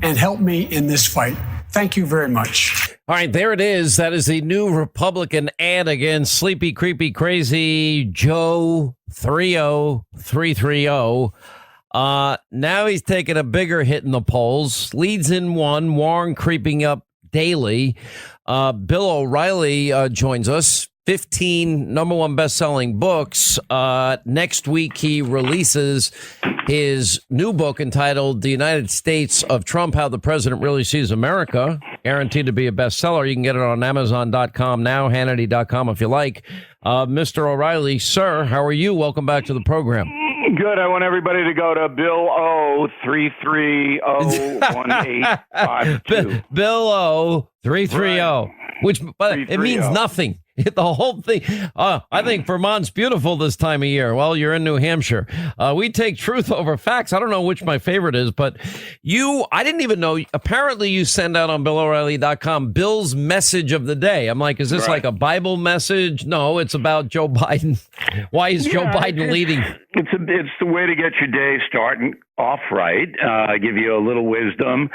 and help me in this fight. Thank you very much. All right, there it is. That is the new Republican ad against sleepy, creepy, crazy Joe 30330. Now he's taking a bigger hit in the polls. Leads in one. Warren creeping up daily. Bill O'Reilly joins us. 15 number one best-selling books. Next week, he releases his new book entitled The United States of Trump, How the President Really Sees America. Guaranteed to be a bestseller. You can get it on Amazon.com now, Hannity.com if you like. Mr. O'Reilly, sir, how are you? Welcome back to the program. Good. I want everybody to go to Bill O 3301852. Bill O 330, which it means nothing. The whole thing. I think Vermont's beautiful this time of year. Well, you're in New Hampshire. We take truth over facts. I don't know which my favorite is, but I didn't even know. Apparently, you send out on BillO'Reilly.com Bill's message of the day. I'm like, is this like a Bible message? No, it's about Joe Biden. Why is Joe Biden leading? It's the way to get your day starting off right. Give you a little wisdom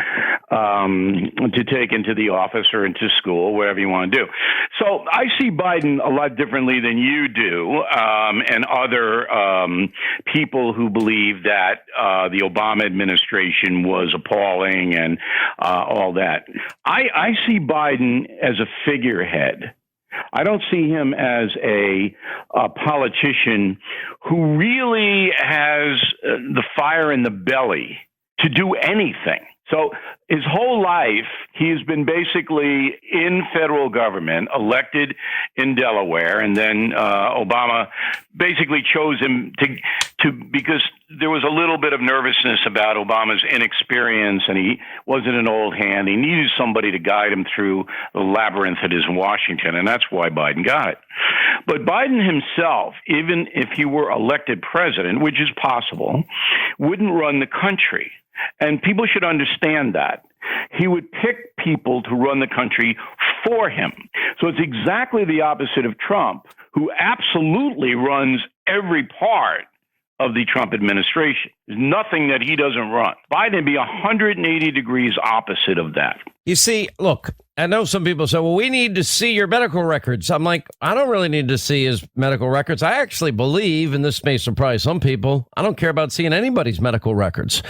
to take into the office or into school, wherever you want to do. So I see Biden a lot differently than you do, and other people who believe that the Obama administration was appalling and all that. I see Biden as a figurehead. I don't see him as a politician who really has the fire in the belly to do anything. So his whole life, he has been basically in federal government, elected in Delaware, and then Obama basically chose him to because there was a little bit of nervousness about Obama's inexperience, and he wasn't an old hand. He needed somebody to guide him through the labyrinth that is Washington, and that's why Biden got it. But Biden himself, even if he were elected president, which is possible, wouldn't run the country. And people should understand that. He would pick people to run the country for him. So it's exactly the opposite of Trump, who absolutely runs every part of the Trump administration. There's nothing that he doesn't run. Biden would be 180 degrees opposite of that. You see, look, I know some people say, well, we need to see your medical records. I'm like, I don't really need to see his medical records. I actually believe, and this may surprise some people, I don't care about seeing anybody's medical records.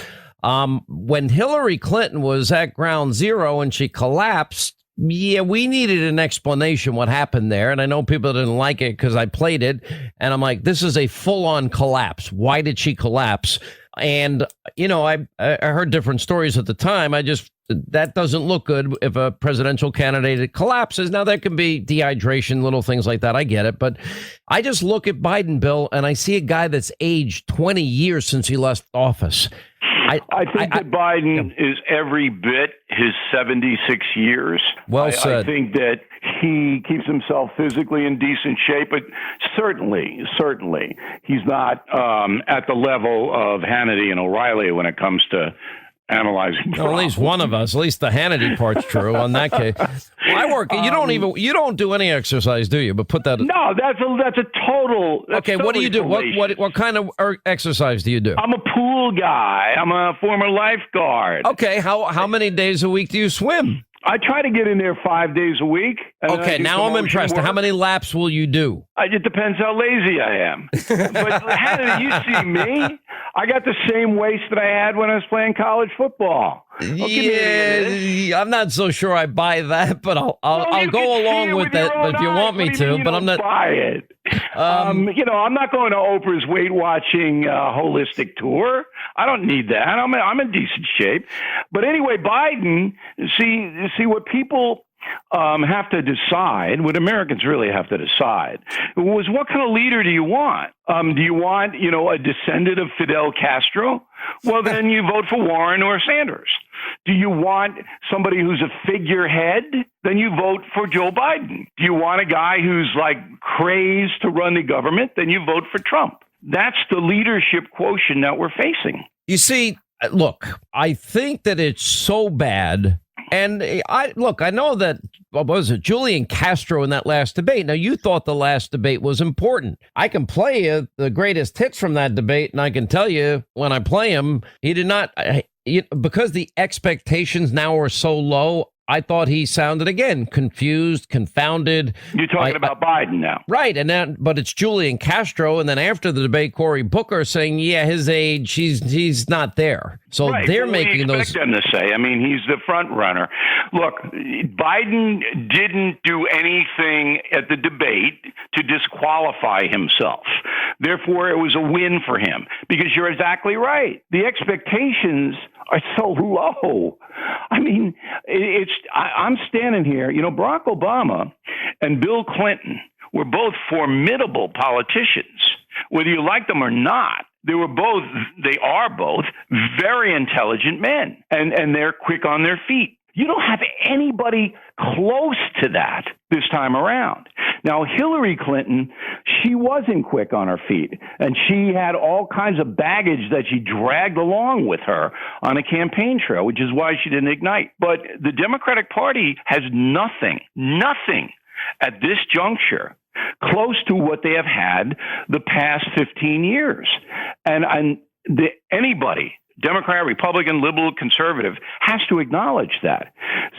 When Hillary Clinton was at ground zero and she collapsed, yeah, we needed an explanation what happened there. And I know people didn't like it because I played it. And I'm like, this is a full on collapse. Why did she collapse? And, you know, I heard different stories at the time. That doesn't look good if a presidential candidate collapses. Now, there can be dehydration, little things like that. I get it. But I just look at Biden, Bill, and I see a guy that's aged 20 years since he left office. I think that Biden is every bit his 76 years. Well said. I think that he keeps himself physically in decent shape, but certainly, he's not at the level of Hannity and O'Reilly when it comes to analyzing. Well, at least one of us, at least the Hannity part's true on that case. Well, I work. You don't do any exercise, do you? But put that. No, that's a total. Okay, what do you do? What kind of exercise do you do? I'm a pool guy. I'm a former lifeguard. Okay, how many days a week do you swim? I try to get in there 5 days a week. Okay, now I'm impressed. How many laps will you do? It depends how lazy I am. But Hannity, you see me. I got the same waist that I had when I was playing college football. Yeah, I'm not so sure I buy that, but I'll go along with it. But if you want me to, but I'm not buy it. I'm not going to Oprah's weight watching holistic tour. I don't need that. I'm in decent shape. But anyway, Biden. See what people have to decide, what Americans really have to decide, was what kind of leader do you want? Do you want, a descendant of Fidel Castro? Well, then you vote for Warren or Sanders. Do you want somebody who's a figurehead? Then you vote for Joe Biden. Do you want a guy who's like crazed to run the government? Then you vote for Trump. That's the leadership quotient that we're facing. You see, look, I think that it's so bad. And I know that, what was it, Julian Castro in that last debate. Now, you thought the last debate was important. I can play you the greatest hits from that debate, and I can tell you when I play him, he did not, because the expectations now are so low, I thought he sounded, again, confused, confounded. You're talking about Biden now. Right. But it's Julian Castro. And then after the debate, Cory Booker saying, yeah, his age, he's not there. So they're making those. Expect them to say. I mean, he's the front runner. Look, Biden didn't do anything at the debate to disqualify himself. Therefore, it was a win for him because you're exactly right. The expectations are so low. I mean, I'm standing here, Barack Obama and Bill Clinton were both formidable politicians, whether you like them or not. They are both very intelligent men, and they're quick on their feet. You don't have anybody close to that this time around. Now, Hillary Clinton, she wasn't quick on her feet, and she had all kinds of baggage that she dragged along with her on a campaign trail, which is why she didn't ignite. But the Democratic Party has nothing at this juncture close to what they have had the past 15 years. And anybody, Democrat, Republican, liberal, conservative, has to acknowledge that.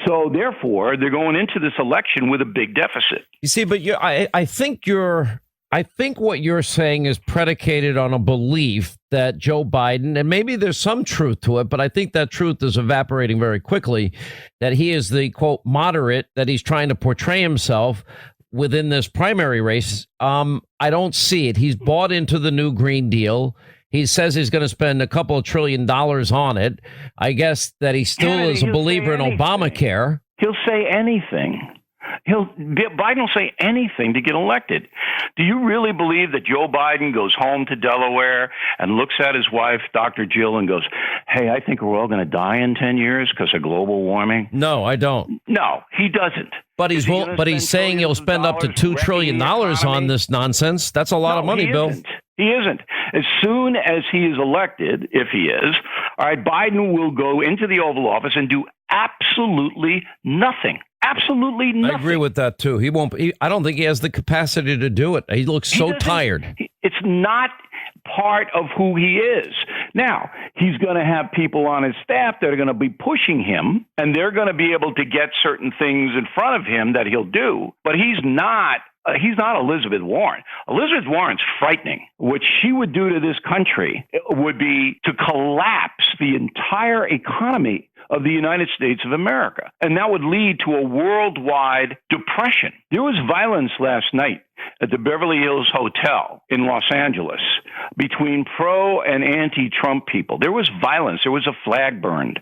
So therefore, they're going into this election with a big deficit. You see, but I think what you're saying is predicated on a belief that Joe Biden, and maybe there's some truth to it, but I think that truth is evaporating very quickly, that he is the, quote, moderate that he's trying to portray himself within this primary race. I don't see it. He's bought into the new Green Deal. He says he's going to spend a couple of $1 trillion on it. I guess that he still is a believer in Obamacare. He'll say anything. Biden will say anything to get elected. Do you really believe that Joe Biden goes home to Delaware and looks at his wife, Dr. Jill, and goes, hey, I think we're all going to die in 10 years because of global warming? No, I don't. No, he doesn't. But he's saying he'll spend up to $2 trillion on this nonsense. That's a lot of money, Bill. He isn't. As soon as he is elected, if he is, all right, Biden will go into the Oval Office and do absolutely nothing. Absolutely nothing. I agree with that, too. He won't. I don't think he has the capacity to do it. He looks so tired. It's not part of who he is. Now, he's going to have people on his staff that are going to be pushing him, and they're going to be able to get certain things in front of him that he'll do. But he's not Elizabeth Warren. Elizabeth Warren's frightening. What she would do to this country would be to collapse the entire economy of the United States of America. And that would lead to a worldwide depression. There was violence last night at the Beverly Hills Hotel in Los Angeles between pro and anti-Trump people. There was violence. There was a flag burned.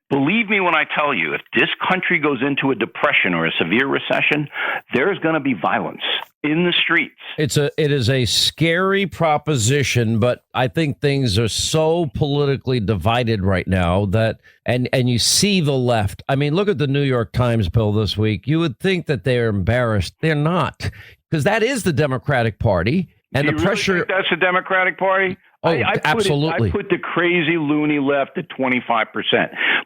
Believe me when I tell you, if this country goes into a depression or a severe recession, there's going to be violence in the streets. It is a scary proposition, but I think things are so politically divided right now that, and you see the left. I mean, look at the New York Times, Bill, this week. You would think that they're embarrassed. They're not, because that is the Democratic Party. And Do you the pressure. Really think that's the Democratic Party? Absolutely. I put the crazy loony left at 25%,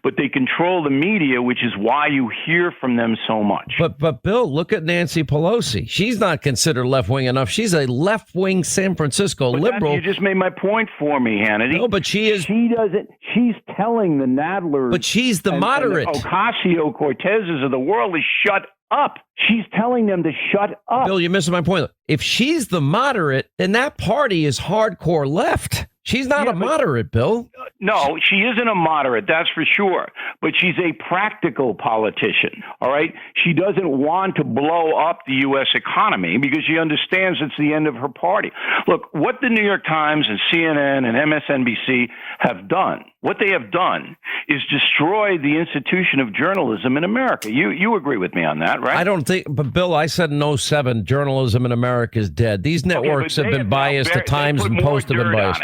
but they control the media, which is why you hear from them so much. But Bill, look at Nancy Pelosi. She's not considered left-wing enough. She's a left-wing San Francisco liberal. You just made my point for me, Hannity. No, but she is. She doesn't. She's telling the Nadlers. But she's the moderate. And the Ocasio-Cortezes of the world is shut up. She's telling them to shut up. Bill, you're missing my point. If she's the moderate, then that party is hardcore left. She's not a moderate, Bill. No, she isn't a moderate, that's for sure. But she's a practical politician, all right? She doesn't want to blow up the U.S. economy because she understands it's the end of her party. Look, what the New York Times and CNN and MSNBC have done, what they have done is destroy the institution of journalism in America. You agree with me on that, right? I don't think, but Bill, I said in 07, journalism in America is dead. These networks have been biased. The Times and Post have been biased.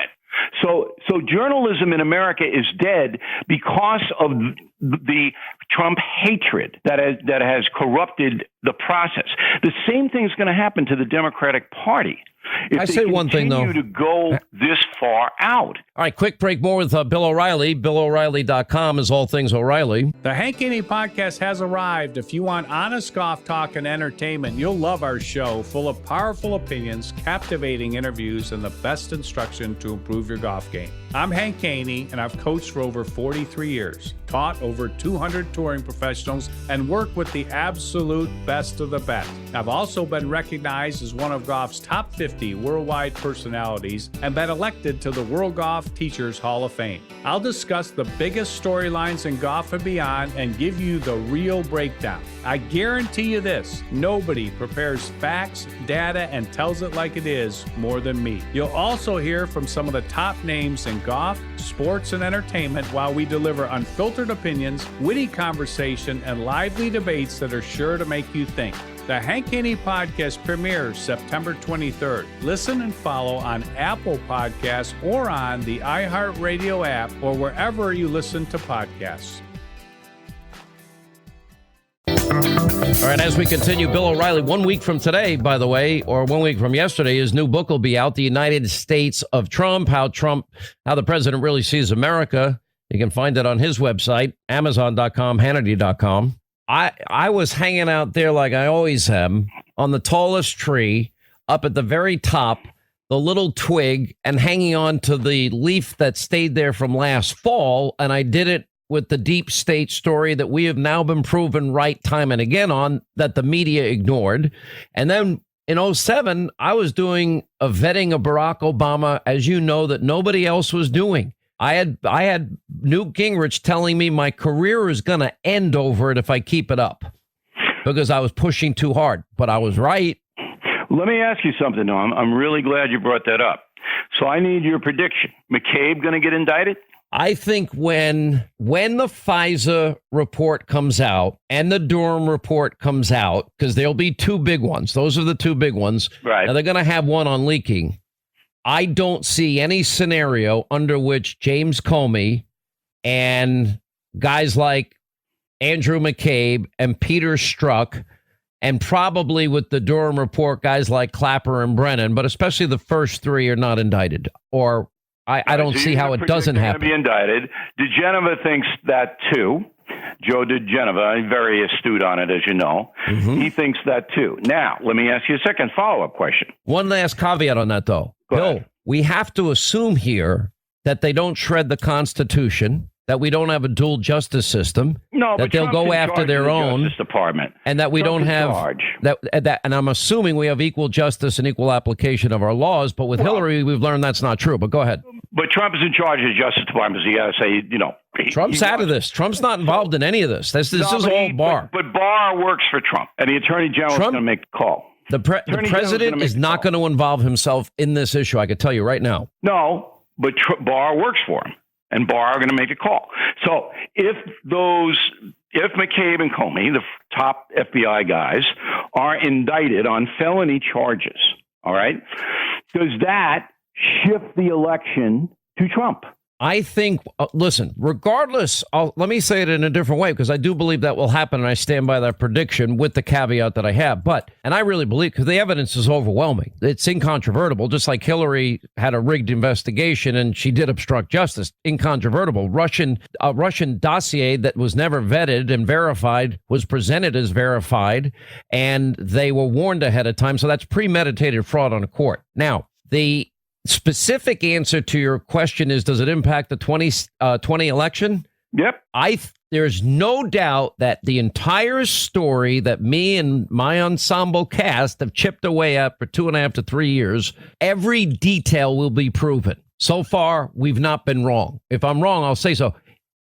So journalism in America is dead because of the Trump hatred that has corrupted the process. The same thing's going to happen to the Democratic Party. If I say one thing, though. To go this far out. All right, quick break. More with Bill O'Reilly. BillO'Reilly.com is all things O'Reilly. The Hank Hannity podcast has arrived. If you want honest golf talk and entertainment, you'll love our show, full of powerful opinions, captivating interviews, and the best instruction to improve your golf game. I'm Hank Hannity, and I've coached for over 43 years, taught over 200 touring professionals, and worked with the absolute best of the best. I've also been recognized as one of golf's top 50 worldwide personalities and been elected to the World Golf Teachers Hall of Fame. I'll discuss the biggest storylines in golf and beyond and give you the real breakdown. I guarantee you this, nobody prepares facts, data, and tells it like it is more than me. You'll also hear from some of the top names in golf, sports, and entertainment while we deliver unfiltered opinions, witty conversation, and lively debates that are sure to make you think. The Hank Hannity podcast premieres September 23rd. Listen and follow on Apple Podcasts or on the iHeartRadio app or wherever you listen to podcasts. All right, as we continue, Bill O'Reilly, 1 week from today, by the way, or 1 week from yesterday, his new book will be out, The United States of Trump, how the president really sees America. You can find it on his website, Amazon.com, Hannity.com. I was hanging out there like I always am, on the tallest tree, up at the very top, the little twig, and hanging on to the leaf that stayed there from last fall, and I did it with the deep state story that we have now been proven right time and again on, that the media ignored. And then in 07, I was doing a vetting of Barack Obama, as you know, that nobody else was doing. I had Newt Gingrich telling me my career is going to end over it if I keep it up because I was pushing too hard, but I was right. Let me ask you something, though. I'm really glad you brought that up. So I need your prediction. McCabe going to get indicted? I think when the FISA report comes out and the Durham report comes out, because there'll be two big ones. Those are the two big ones. Right. Now they're going to have one on leaking. I don't see any scenario under which James Comey and guys like Andrew McCabe and Peter Strzok, and probably with the Durham report, guys like Clapper and Brennan, but especially the first three are not indicted. Or I don't see how it doesn't happen. Be indicted. DeGeneva thinks that too. Joe DeGeneva, very astute on it, as you know. Mm-hmm. He thinks that too. Now, let me ask you a second follow-up question. One last caveat on that, though. Bill, we have to assume here that they don't shred the Constitution, that we don't have a dual justice system, that they'll go after their own Justice Department, and that we don't have that. And I'm assuming we have equal justice and equal application of our laws. But with Hillary, we've learned that's not true. But go ahead. But Trump is in charge of the Justice Department, so you got to say, Trump's out of this. Trump's not involved in any of this. This is all Barr. But Barr works for Trump, and the Attorney General is going to make the call. The president is not going to involve himself in this issue. I can tell you right now. No, but Barr works for him, and Barr are going to make a call. So if McCabe and Comey, the top FBI guys, are indicted on felony charges, all right, does that shift the election to Trump? I think, listen, regardless, let me say it in a different way, because I do believe that will happen, and I stand by that prediction with the caveat that I have. And I really believe, because the evidence is overwhelming. It's incontrovertible, just like Hillary had a rigged investigation and she did obstruct justice. Incontrovertible. A Russian dossier that was never vetted and verified was presented as verified, and they were warned ahead of time. So that's premeditated fraud on a court. Now, the specific answer to your question is, does it impact the 2020 election? Yep. There's no doubt that the entire story that me and my ensemble cast have chipped away at for 2.5 to 3 years, every detail will be proven. So far, we've not been wrong. If I'm wrong, I'll say so.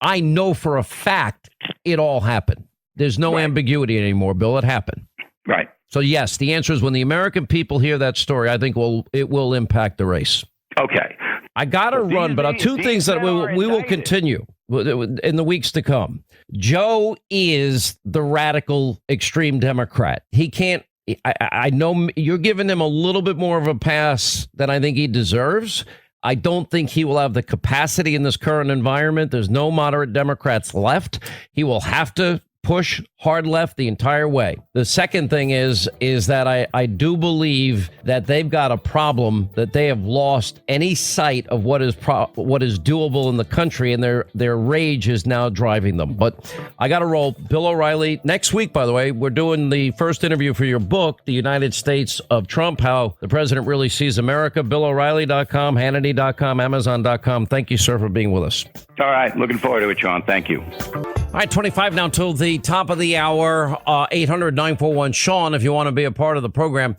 I know for a fact it all happened. There's no ambiguity anymore, Bill. It happened. Right. So, yes, the answer is when the American people hear that story, I think it will impact the race. Okay. I got to run, but two things that we will continue in the weeks to come. Joe is the radical extreme Democrat. He can't. I know you're giving him a little bit more of a pass than I think he deserves. I don't think he will have the capacity in this current environment. There's no moderate Democrats left. He will have to push hard left the entire way. The second thing is that I do believe that they've got a problem, that they have lost any sight of what is doable in the country, and their rage is now driving them. But I got to roll. Bill O'Reilly, next week, by the way, we're doing the first interview for your book, The United States of Trump, How the President Really Sees America. BillO'Reilly.com, Hannity.com, Amazon.com. Thank you, sir, for being with us. All right. Looking forward to it, Sean. Thank you. All right, 25 now till the top of the hour, 800-941-SEAN if you want to be a part of the program.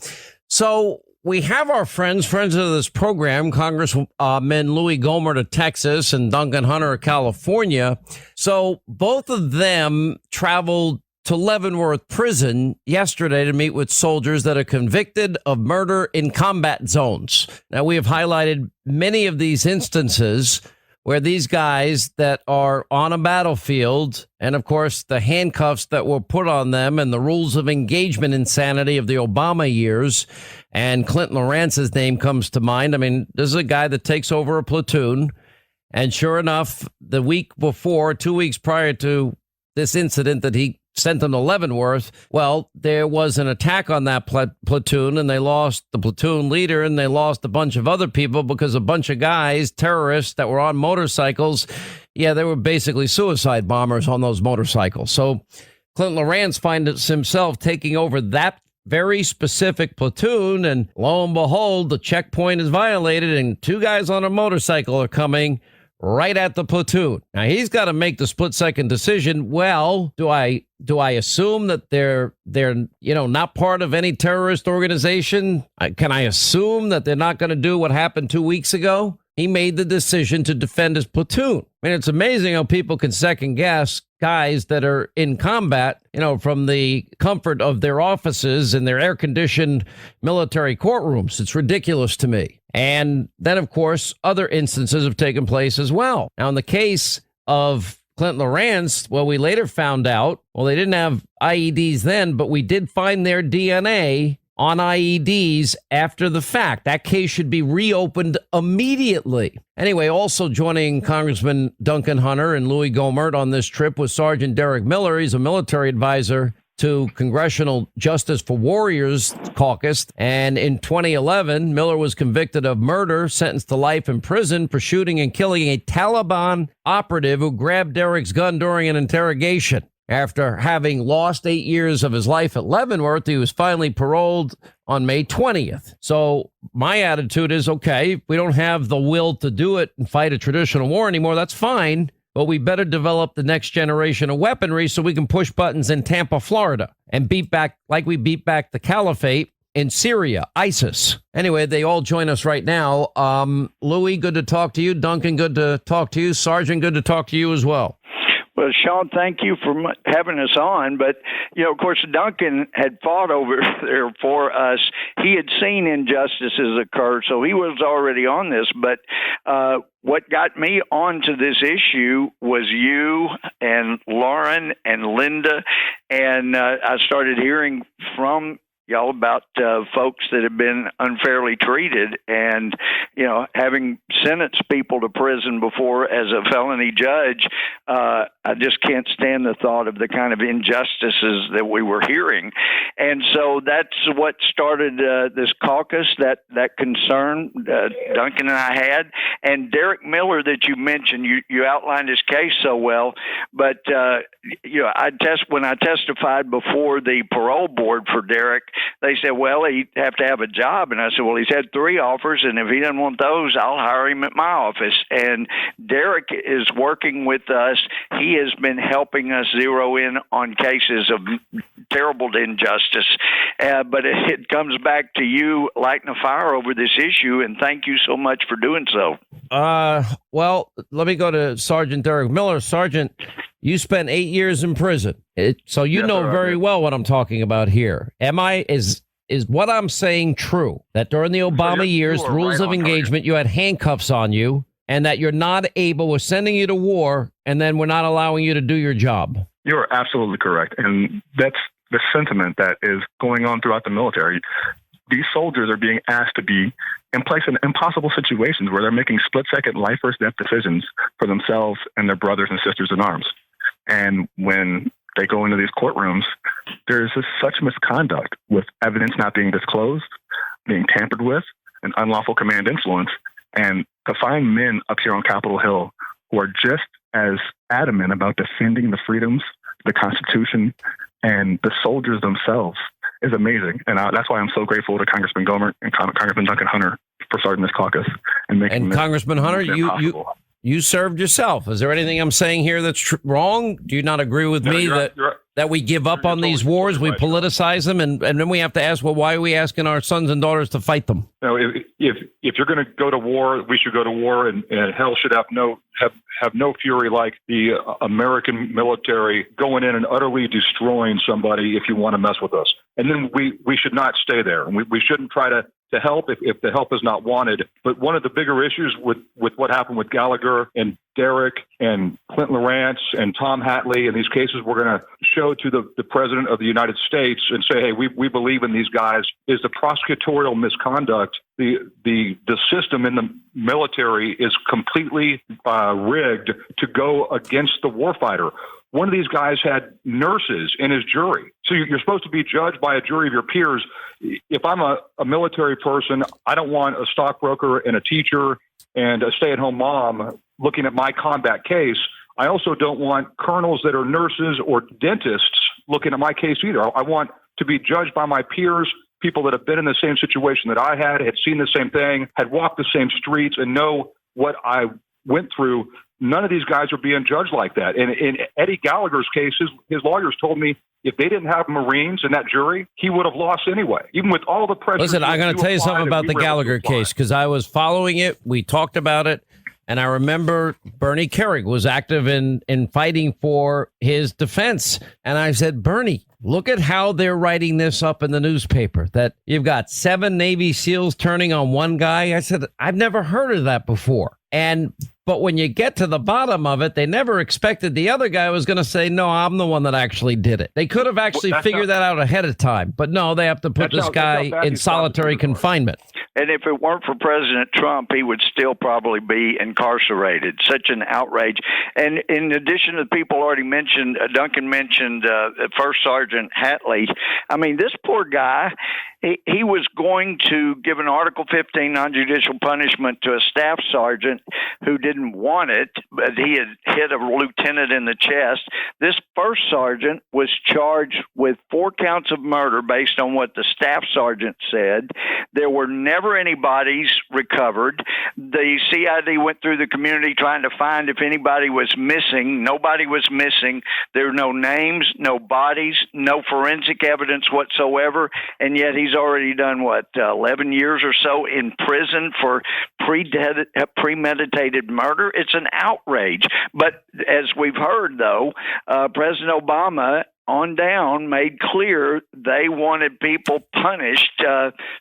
So we have our friends of this program, Congressman Louie Gohmert of Texas and Duncan Hunter of California. So both of them traveled to Leavenworth Prison yesterday to meet with soldiers that are convicted of murder in combat zones. Now, we have highlighted many of these instances where these guys that are on a battlefield, and of course the handcuffs that were put on them and the rules of engagement insanity of the Obama years, and Clinton Lawrence's name comes to mind. I mean, this is a guy that takes over a platoon, and sure enough, the week before, 2 weeks prior to this incident that he sent them to Leavenworth, well, there was an attack on that platoon, and they lost the platoon leader, and they lost a bunch of other people because a bunch of guys, terrorists that were on motorcycles, they were basically suicide bombers on those motorcycles. So Clinton Lawrence finds himself taking over that very specific platoon, and lo and behold, the checkpoint is violated, and 2 guys on a motorcycle are coming right at the platoon. Now, he's got to make the split-second decision. Well, do I assume that they're not part of any terrorist organization? Can I assume that they're not going to do what happened 2 weeks ago? He made the decision to defend his platoon. I mean, it's amazing how people can second-guess guys that are in combat, from the comfort of their offices and their air-conditioned military courtrooms. It's ridiculous to me. And then, of course, other instances have taken place as well. Now, in the case of Clinton Lawrence, well, we later found out, they didn't have IEDs then, but we did find their DNA on IEDs after the fact. That case should be reopened immediately. Anyway, also joining Congressman Duncan Hunter and Louie Gohmert on this trip was Sergeant Derek Miller. He's a military advisor to Congressional Justice for Warriors Caucus. And in 2011, Miller was convicted of murder, sentenced to life in prison for shooting and killing a Taliban operative who grabbed Derek's gun during an interrogation. After having lost 8 years of his life at Leavenworth, he was finally paroled on May 20th. So my attitude is, okay, if we don't have the will to do it and fight a traditional war anymore, that's fine. But we better develop the next generation of weaponry so we can push buttons in Tampa, Florida, and beat back like we beat back the caliphate in Syria, ISIS. Anyway, they all join us right now. Louie, good to talk to you. Duncan, good to talk to you. Sergeant, good to talk to you as well. Well, Sean, thank you for having us on. But, of course, Duncan had fought over there for us. He had seen injustices occur, so he was already on this. But what got me onto this issue was you and Lauren and Linda. And I started hearing from y'all about folks that have been unfairly treated, and having sentenced people to prison before as a felony judge, I just can't stand the thought of the kind of injustices that we were hearing. And so that's what started this caucus, that concern Duncan and I had. And Derek Miller that you mentioned, you outlined his case so well, but when I testified before the parole board for Derek, they said, well, he'd have to have a job. And I said, well, he's had 3 offers, and if he doesn't want those, I'll hire him at my office. And Derek is working with us. He has been helping us zero in on cases of terrible injustice. But it comes back to you lighting a fire over this issue, and thank you so much for doing so. Well, let me go to Sergeant Derek Miller. Sergeant, you spent 8 years in prison, so you know very well what I'm talking about here. Is what I'm saying true? That during the Obama years, rules of engagement, you had handcuffs on you, and that you're not able, we're sending you to war, and then we're not allowing you to do your job? You're absolutely correct, and that's the sentiment that is going on throughout the military. These soldiers are being asked to be in place in impossible situations where they're making split-second life or death decisions for themselves and their brothers and sisters in arms. And when they go into these courtrooms, there's just such misconduct with evidence not being disclosed, being tampered with, and unlawful command influence. And to find men up here on Capitol Hill who are just as adamant about defending the freedoms, the Constitution, and the soldiers themselves is amazing. And that's why I'm so grateful to Congressman Gohmert and Congressman Duncan Hunter for starting this caucus and making this Congressman Hunter, you served yourself. Is there anything I'm saying here that's wrong? Do you not agree with me that we give up on these wars, we politicize them, and then we have to ask, well, why are we asking our sons and daughters to fight them? If you're going to go to war, we should go to war, and hell should have no fury like the American military going in and utterly destroying somebody if you want to mess with us. And then we should not stay there. And we shouldn't try to help if the help is not wanted. But one of the bigger issues with what happened with Gallagher and Derek and Clint Lawrence and Tom Hatley and these cases, we're going to show to the President of the United States and say, hey, we believe in these guys, is the prosecutorial misconduct. The system in the military is completely rigged to go against the warfighter. One of these guys had nurses in his jury. So you're supposed to be judged by a jury of your peers. If I'm a military person, I don't want a stockbroker and a teacher and a stay-at-home mom looking at my combat case. I also don't want colonels that are nurses or dentists looking at my case either. I want to be judged by my peers, people that have been in the same situation that I had seen the same thing, had walked the same streets, and know what I went through. None of these guys are being judged like that. And in Eddie Gallagher's case, his lawyers told me if they didn't have Marines in that jury, he would have lost anyway, even with all the pressure. Listen, I'm going to tell you something about the Gallagher case, because I was following it. We talked about it. And I remember Bernie Kerrig was active in fighting for his defense. And I said, Bernie, look at how they're writing this up in the newspaper, that you've got 7 Navy SEALs turning on one guy. I said, I've never heard of that before. But when you get to the bottom of it, they never expected the other guy was going to say, no, I'm the one that actually did it. They could have actually figured that out ahead of time. But no, they have to put this guy in solitary confinement. And if it weren't for President Trump, he would still probably be incarcerated. Such an outrage. And in addition to the people already mentioned, Duncan mentioned First Sergeant Hatley. I mean, this poor guy, he was going to give an Article 15 non-judicial punishment to a staff sergeant who didn't want it, but he had hit a lieutenant in the chest. This first sergeant was charged with 4 counts of murder based on what the staff sergeant said. There were never any bodies recovered. The CID went through the community trying to find if anybody was missing. Nobody was missing. There were no names, no bodies, no forensic evidence whatsoever, and yet he's already done, 11 years or so in prison for premeditated murder. It's an outrage. But as we've heard, though, President Obama on down made clear they wanted people punished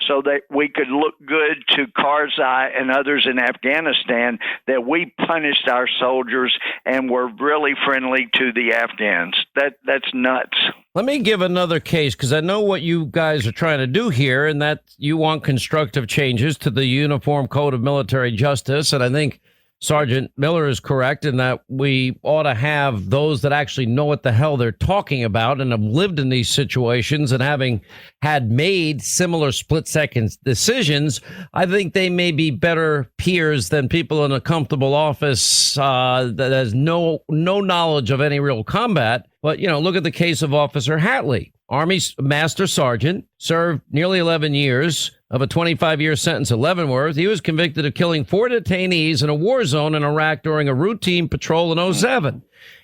so that we could look good to Karzai and others in Afghanistan, that we punished our soldiers and were really friendly to the Afghans. That's nuts. Let me give another case, because I know what you guys are trying to do here, and that you want constructive changes to the Uniform Code of Military Justice. And I think Sergeant Miller is correct in that we ought to have those that actually know what the hell they're talking about and have lived in these situations, and having had made similar split-second decisions, I think they may be better peers than people in a comfortable office that has no knowledge of any real combat. But, look at the case of Officer Hatley, Army Master Sergeant, served nearly 11 years of a 25-year sentence at Leavenworth. He was convicted of killing 4 detainees in a war zone in Iraq during a routine patrol in 2007.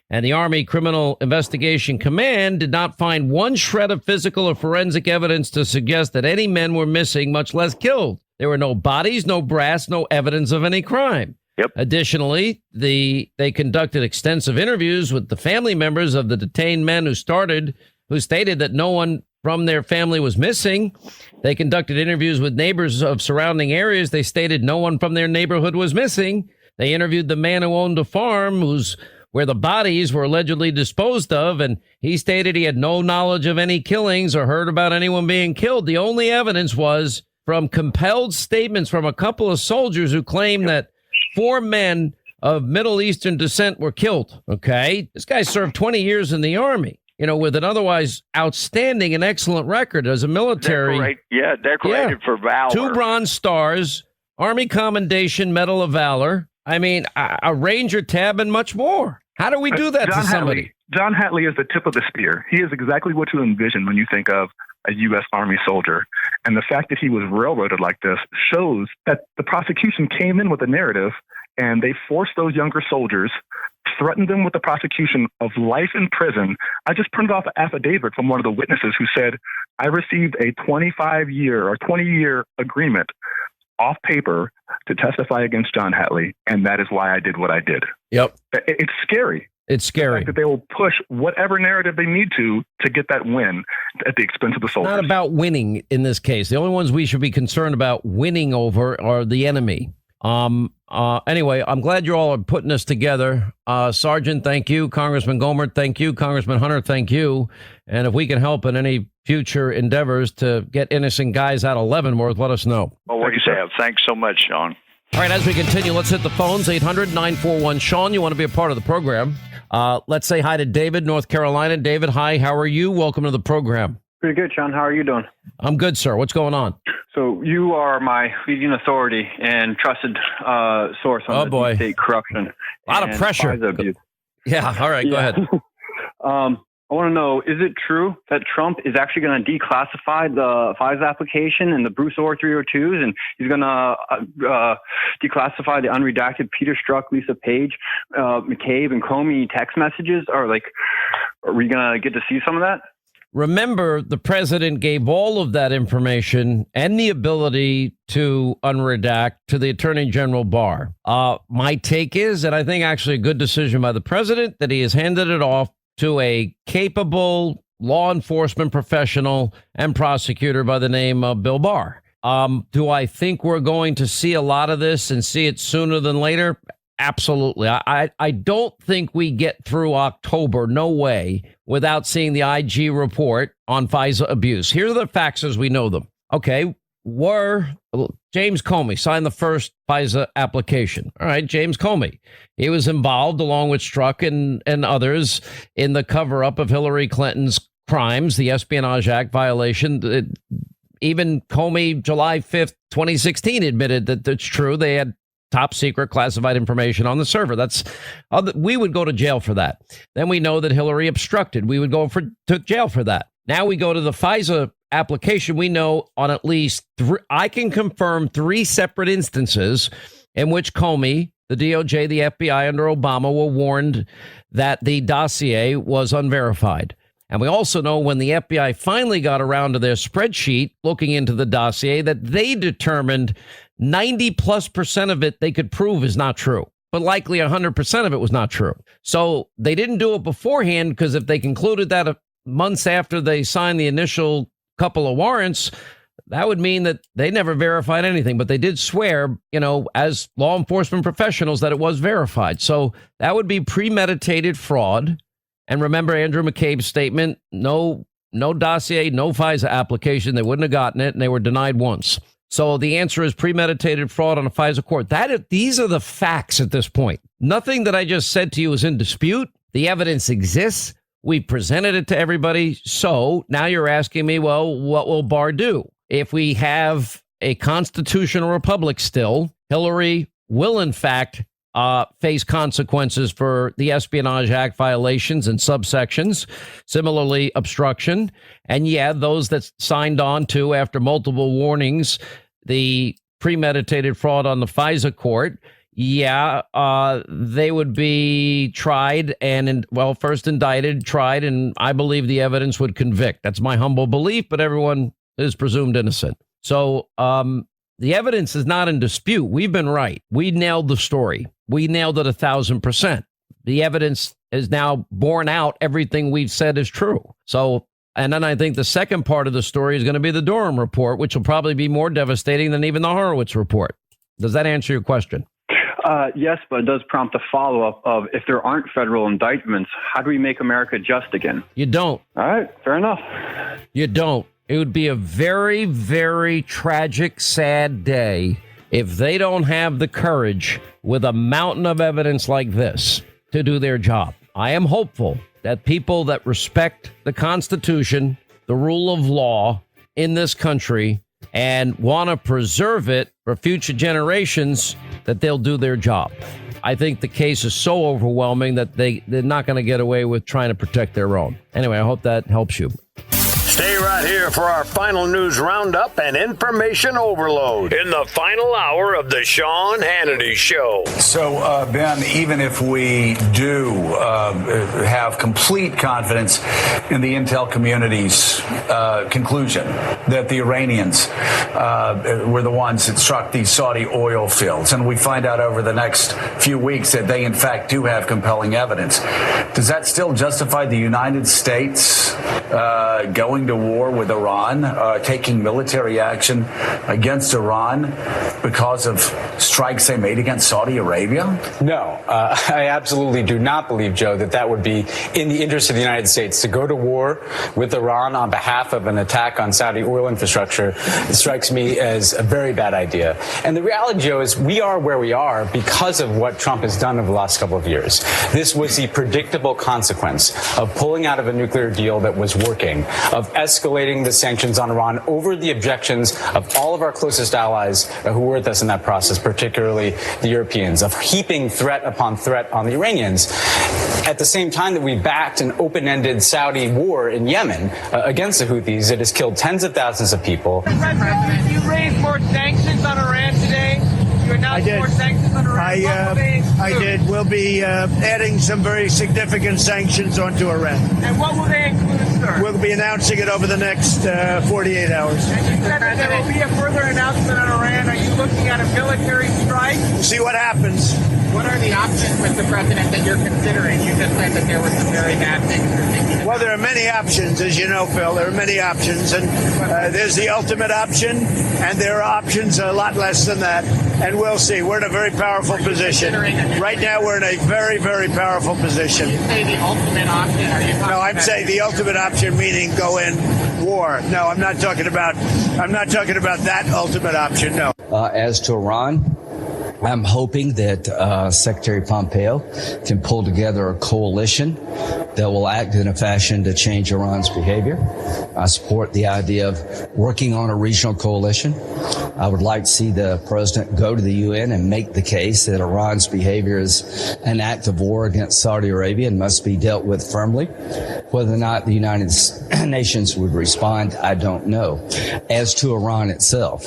And the Army Criminal Investigation Command did not find one shred of physical or forensic evidence to suggest that any men were missing, much less killed. There were no bodies, no brass, no evidence of any crime. Yep. Additionally, they conducted extensive interviews with the family members of the detained men who stated that no one from their family was missing. They conducted interviews with neighbors of surrounding areas. They stated no one from their neighborhood was missing. They interviewed the man who owned a farm where the bodies were allegedly disposed of, and he stated he had no knowledge of any killings or heard about anyone being killed. The only evidence was from compelled statements from a couple of soldiers who claimed that 4 men of Middle Eastern descent were killed. Okay, this guy served 20 years in the Army, with an otherwise outstanding and excellent record as a military. Decorated for valor. 2 Bronze Stars, Army Commendation Medal of Valor. I mean, a Ranger tab and much more. How do we do that to somebody? John Hatley is the tip of the spear. He is exactly what you envision when you think of a U.S. Army soldier. And the fact that he was railroaded like this shows that the prosecution came in with a narrative, and they forced those younger soldiers, threatened them with the prosecution of life in prison. I just printed off an affidavit from one of the witnesses who said, I received a 25-year or 20-year agreement off paper to testify against John Hatley, and that is why I did what I did. Yep. It's scary. It's scary. The fact that they will push whatever narrative they need to get that win at the expense of the soldiers. It's not about winning in this case. The only ones we should be concerned about winning over are the enemy. Anyway, I'm glad you all are putting this together. Sergeant, thank you. Congressman Gohmert, thank you. Congressman Hunter, thank you. And if we can help in any future endeavors to get innocent guys out of Leavenworth, let us know. Always have. Thanks so much, Sean. All right, as we continue, let's hit the phones. 800-941-SEAN. You want to be a part of the program. Let's say hi to David, North Carolina. David, hi. How are you? Welcome to the program. Pretty good, Sean. How are you doing? I'm good, sir. What's going on? So you are my leading authority and trusted source on the deep state corruption. A lot of pressure. Yeah, all right, go ahead. I want to know, is it true that Trump is actually going to declassify the FISA application and the Bruce Orr 302s, and he's going to declassify the unredacted Peter Strzok, Lisa Page, McCabe, and Comey text messages? Are we going to get to see some of that? Remember, the president gave all of that information and the ability to unredact to the Attorney General Barr. My take is, and I think actually a good decision by the president, that he has handed it off to a capable law enforcement professional and prosecutor by the name of Bill Barr. Do I think we're going to see a lot of this and see it sooner than later? Absolutely. I don't think we get through October, no way, without seeing the IG report on FISA abuse. Here are the facts as we know them. Okay, James Comey signed the first FISA application. All right, James Comey. He was involved, along with Strzok and others, in the cover-up of Hillary Clinton's crimes, the Espionage Act violation. Even Comey, July 5th, 2016, admitted that it's true. They had top secret classified information on the server. We would go to jail for that. Then we know that Hillary obstructed. We would go to jail for that. Now we go to the FISA application. We know on at least I can confirm 3 separate instances in which Comey, the DOJ, the FBI under Obama were warned that the dossier was unverified. And we also know when the FBI finally got around to their spreadsheet looking into the dossier that they determined 90+% of it they could prove is not true, but likely 100% of it was not true. So they didn't do it beforehand because if they concluded that months after they signed the initial couple of warrants, that would mean that they never verified anything. But they did swear, as law enforcement professionals, that it was verified. So that would be premeditated fraud. And remember Andrew McCabe's statement, no dossier, no FISA application. They wouldn't have gotten it, and they were denied once. So the answer is premeditated fraud on a FISA court. These are the facts at this point. Nothing that I just said to you is in dispute. The evidence exists. We presented it to everybody. So now you're asking me, well, what will Barr do? If we have a constitutional republic still, Hillary will, in fact, face consequences for the Espionage Act violations and subsections, similarly obstruction. And those that signed on to, after multiple warnings, the premeditated fraud on the FISA court, they would be tried and, first indicted, tried, and I believe the evidence would convict. That's my humble belief, but everyone is presumed innocent. So the evidence is not in dispute. We've been right. We nailed the story. We nailed it 1,000%. The evidence is now borne out. Everything we've said is true. So, and then I think the second part of the story is going to be the Durham report, which will probably be more devastating than even the Horowitz report. Does that answer your question? Yes, but it does prompt a follow-up of, if there aren't federal indictments, how do we make America just again? You don't. All right, fair enough. You don't. It would be a very, very tragic, sad day if they don't have the courage with a mountain of evidence like this to do their job. I am hopeful that people that respect the Constitution, the rule of law in this country, and want to preserve it for future generations, that they'll do their job. I think the case is so overwhelming that they're not going to get away with trying to protect their own. Anyway, I hope that helps you. Stay right here for our final news roundup and information overload in the final hour of the Sean Hannity Show. So, Ben, even if we do have complete confidence in the intel community's conclusion that the Iranians were the ones that struck these Saudi oil fields, and we find out over the next few weeks that they, in fact, do have compelling evidence, does that still justify the United States going to war with Iran, taking military action against Iran because of strikes they made against Saudi Arabia? No, I absolutely do not believe, Joe, that would be in the interest of the United States to go to war with Iran on behalf of an attack on Saudi oil infrastructure. It strikes me as a very bad idea. And the reality, Joe, is we are where we are because of what Trump has done over the last couple of years. This was the predictable consequence of pulling out of a nuclear deal that was working, of escalating the sanctions on Iran over the objections of all of our closest allies who were with us in that process, particularly the Europeans, of heaping threat upon threat on the Iranians. At the same time that we backed an open-ended Saudi war in Yemen against the Houthis, it has killed tens of thousands of people. President, you raised more sanctions on Iran today. You announced more sanctions on Iran. I did. We'll be adding some very significant sanctions onto Iran. And what will they include, sir? We'll be announcing it over the next 48 hours. And you said that there will be a further announcement on Iran. Are you looking at a military strike? We'll see what happens. What are the options, Mr. President, that you're considering? You just said that there were some very bad things you're thinking about. Well, there are many options, as you know, Phil. There are many options. And there's the ultimate option, and there are options a lot less than that. And we'll see. We're in a very powerful position. Right now, we're in a very, very powerful position. You say the ultimate option? Are you talking No, I'm saying the ultimate option, meaning go in war. No, I'm not talking about that ultimate option, no. As to Iran, I'm hoping that Secretary Pompeo can pull together a coalition that will act in a fashion to change Iran's behavior. I support the idea of working on a regional coalition. I would like to see the president go to the UN and make the case that Iran's behavior is an act of war against Saudi Arabia and must be dealt with firmly. Whether or not the United Nations would respond, I don't know. As to Iran itself,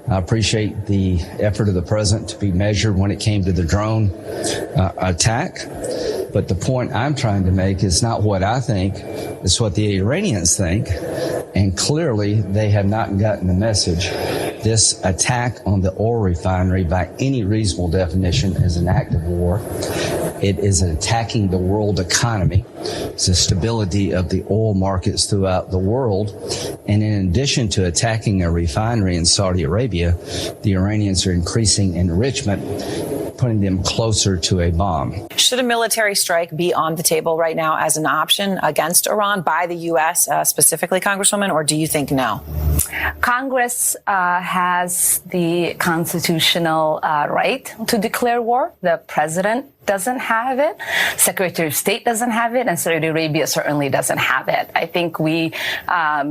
I appreciate the effort of the president to be measured when it came to the drone attack. But the point I'm trying to make is not what I think, it's what the Iranians think. And clearly, they have not gotten the message. This attack on the oil refinery, by any reasonable definition, is an act of war. It is attacking the world economy. It's the stability of the oil markets throughout the world. And in addition to attacking a refinery in Saudi Arabia, the Iranians are increasing enrichment, putting them closer to a bomb. Should a military strike be on the table right now as an option against Iran by the U.S. Specifically, Congresswoman, or do you think no? Congress has the constitutional right to declare war. The president doesn't have it. Secretary of State doesn't have it, and Saudi Arabia certainly doesn't have it. I think we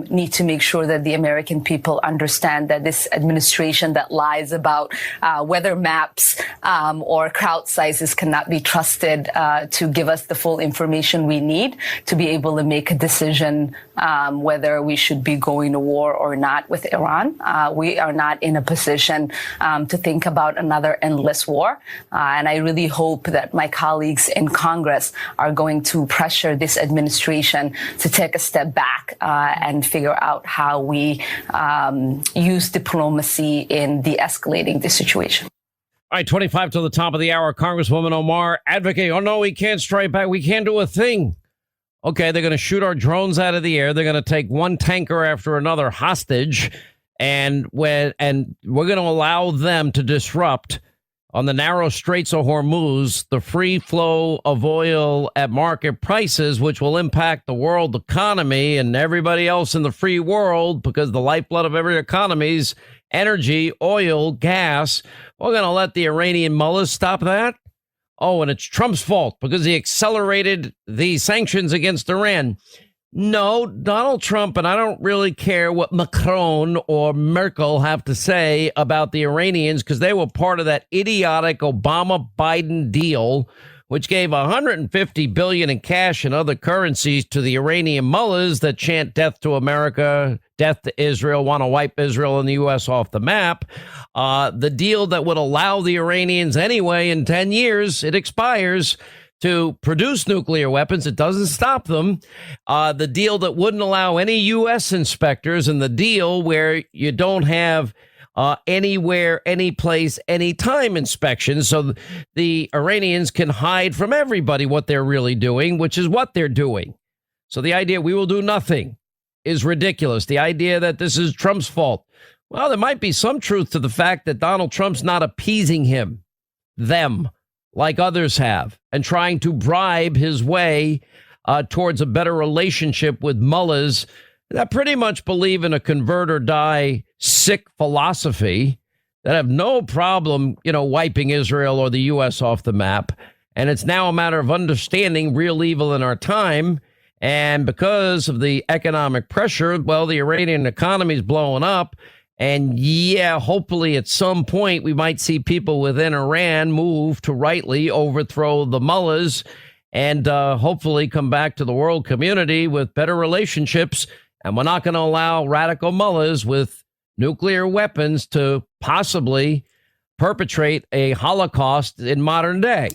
need to make sure that the American people understand that this administration that lies about weather maps or crowd sizes cannot be trusted to give us the full information we need to be able to make a decision whether we should be going to war or not with Iran. We are not in a position to think about another endless war, and I really hope that my colleagues in Congress are going to pressure this administration to take a step back and figure out how we use diplomacy in de-escalating this situation. All right, 25 to the top of the hour. Congresswoman Omar advocate. Oh, no, we can't strike back. We can't do a thing. Okay, they're going to shoot our drones out of the air. They're going to take one tanker after another hostage. And we're going to allow them to disrupt on the narrow straits of Hormuz, the free flow of oil at market prices, which will impact the world economy and everybody else in the free world, because the lifeblood of every economy is energy, oil, gas. We're going to let the Iranian mullahs stop that? Oh, and it's Trump's fault because he accelerated the sanctions against Iran. No, Donald Trump, and I don't really care what Macron or Merkel have to say about the Iranians, because they were part of that idiotic Obama-Biden deal, which gave $150 billion in cash and other currencies to the Iranian mullahs that chant death to America, death to Israel, want to wipe Israel and the U.S. off the map. The deal that would allow the Iranians anyway in 10 years, it expires, to produce nuclear weapons. It doesn't stop them. The deal that wouldn't allow any U.S. inspectors, and the deal where you don't have anywhere, any place, anytime inspections. So the Iranians can hide from everybody what they're really doing, which is what they're doing. So the idea we will do nothing is ridiculous. The idea that this is Trump's fault. Well, there might be some truth to the fact that Donald Trump's not appeasing them, like others have, and trying to bribe his way towards a better relationship with mullahs that pretty much believe in a convert or die sick philosophy, that have no problem, wiping Israel or the U.S. off the map. And it's now a matter of understanding real evil in our time. And because of the economic pressure, well, the Iranian economy is blowing up. And yeah, hopefully at some point we might see people within Iran move to rightly overthrow the mullahs and hopefully come back to the world community with better relationships. And we're not going to allow radical mullahs with nuclear weapons to possibly perpetrate a Holocaust in modern day,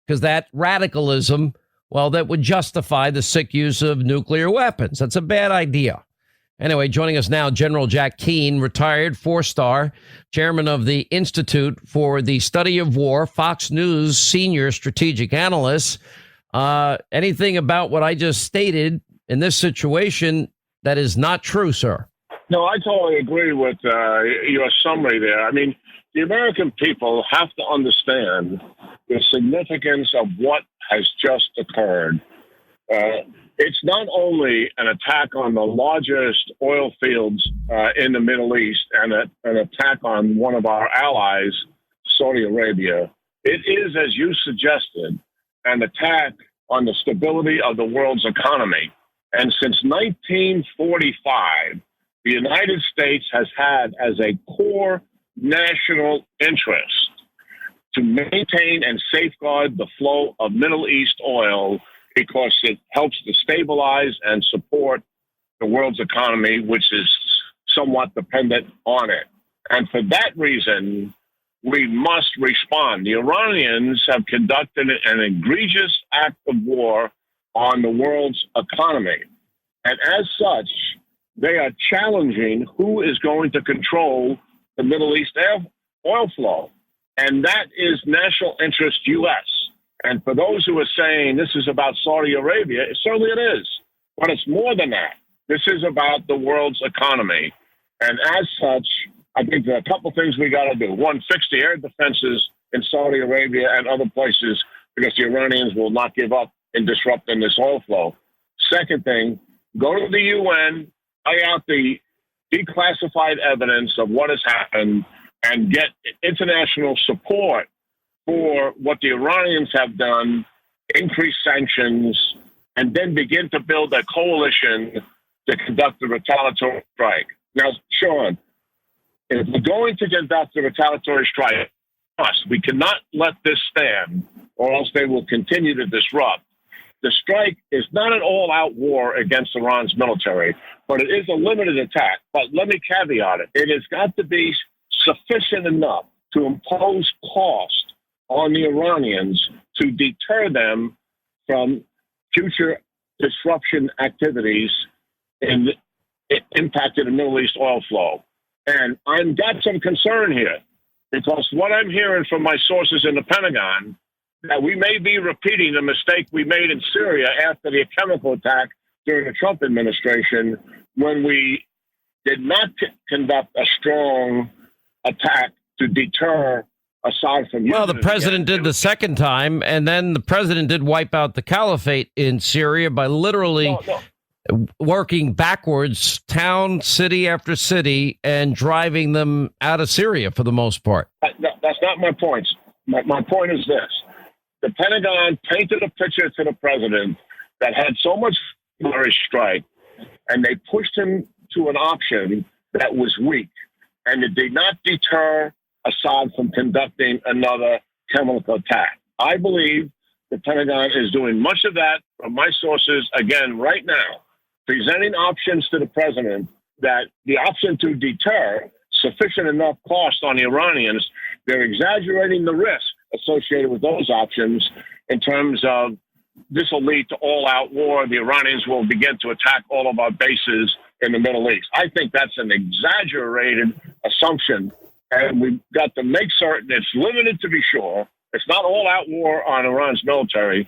because that radicalism, well, that would justify the sick use of nuclear weapons. That's a bad idea. Anyway, joining us now, General Jack Keane, retired 4-star, chairman of the Institute for the Study of War, Fox News senior strategic analyst. Anything about what I just stated in this situation that is not true, sir? No, I totally agree with your summary there. I mean, the American people have to understand the significance of what has just occurred. It's not only an attack on the largest oil fields in the Middle East and an attack on one of our allies, Saudi Arabia. It is, as you suggested, an attack on the stability of the world's economy. And since 1945, the United States has had as a core national interest to maintain and safeguard the flow of Middle East oil, because it helps to stabilize and support the world's economy, which is somewhat dependent on it. And for that reason, we must respond. The Iranians have conducted an egregious act of war on the world's economy. And as such, they are challenging who is going to control the Middle East oil flow. And that is national interest U.S. And for those who are saying this is about Saudi Arabia, certainly it is. But it's more than that. This is about the world's economy. And as such, I think there are a couple things we got to do. One, fix the air defenses in Saudi Arabia and other places because the Iranians will not give up in disrupting this oil flow. Second thing, go to the UN, lay out the declassified evidence of what has happened, and get international support for what the Iranians have done, increase sanctions, and then begin to build a coalition to conduct a retaliatory strike. Now, Sean, if we're going to conduct a retaliatory strike, we cannot let this stand, or else they will continue to disrupt. The strike is not an all-out war against Iran's military, but it is a limited attack. But let me caveat it. It has got to be sufficient enough to impose cost on the Iranians to deter them from future disruption activities impacting the Middle East oil flow. And I've got some concern here because what I'm hearing from my sources in the Pentagon, that we may be repeating the mistake we made in Syria after the chemical attack during the Trump administration, when we did not conduct a strong attack to deter Assad from. Well, the president did the second time, and then the president did wipe out the caliphate in Syria by literally working backwards, town, city after city, and driving them out of Syria for the most part. That's not my point. My point is this. The Pentagon painted a picture to the president that had so much strike, and they pushed him to an option that was weak, and it did not deter Assad from conducting another chemical attack. I believe the Pentagon is doing much of that from my sources, again, right now, presenting options to the president that the option to deter sufficient enough cost on the Iranians, they're exaggerating the risk associated with those options in terms of this will lead to all-out war. The Iranians will begin to attack all of our bases in the Middle East. I think that's an exaggerated assumption, and we've got to make certain it's limited to be sure. It's not all-out war on Iran's military,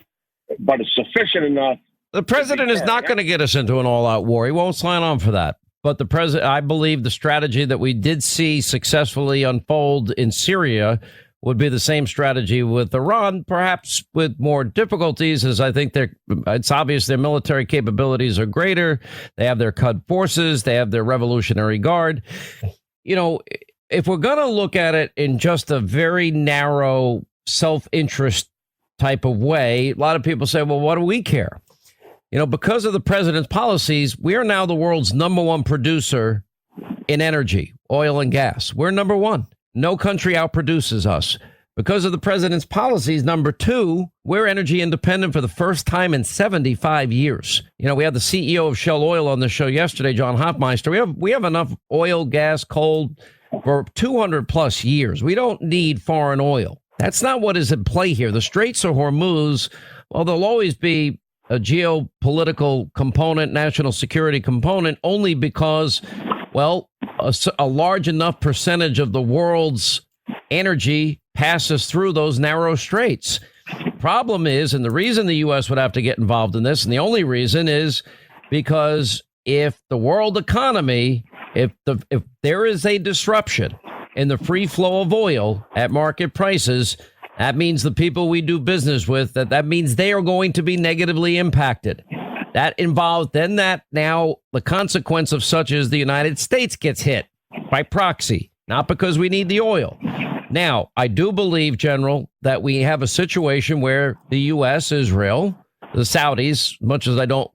but it's sufficient enough. The president is not going to get us into an all-out war. He won't sign on for that. But the president, I believe the strategy that we did see successfully unfold in Syria would be the same strategy with Iran, perhaps with more difficulties, as I think it's obvious their military capabilities are greater. They have their Quds forces. They have their Revolutionary Guard. You know, if we're going to look at it in just a very narrow self-interest type of way, a lot of people say, well, what do we care? You know, because of the president's policies, we are now the world's number one producer in energy, oil and gas. We're number one. No country outproduces us. Because of the president's policies, number two, we're energy independent for the first time in 75 years. You know, we had the CEO of Shell Oil on the show yesterday, John Hofmeister. We have enough oil, gas, coal for 200 plus years. We don't need foreign oil. That's not what is at play here. The Straits of Hormuz, well, there'll always be a geopolitical component, national security component, only because, well, a large enough percentage of the world's energy passes through those narrow straits. Problem is, and the reason the U.S. would have to get involved in this, and the only reason is because if the world economy, if there is a disruption in the free flow of oil at market prices, that means the people we do business with, that means they are going to be negatively impacted. That involves then that now the consequence of such as the United States gets hit by proxy, not because we need the oil. Now, I do believe, General, that we have a situation where the U.S., Israel, the Saudis, much as I don't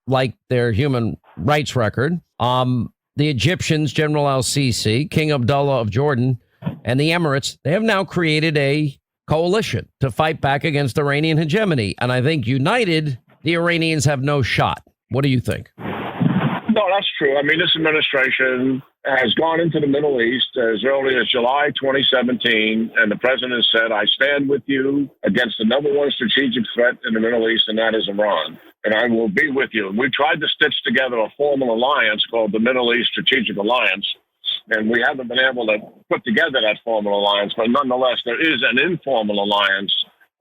like their human rights record, the Egyptians, General al-Sisi, King Abdullah of Jordan, and the Emirates, they have now created a coalition to fight back against Iranian hegemony. And I think united, the Iranians have no shot. What do you think? No, that's true. I mean, this administration has gone into the Middle East as early as July 2017, and the president said, I stand with you against the number one strategic threat in the Middle East, and that is Iran. And I will be with you. And we tried to stitch together a formal alliance called the Middle East Strategic Alliance, and we haven't been able to put together that formal alliance. But nonetheless, there is an informal alliance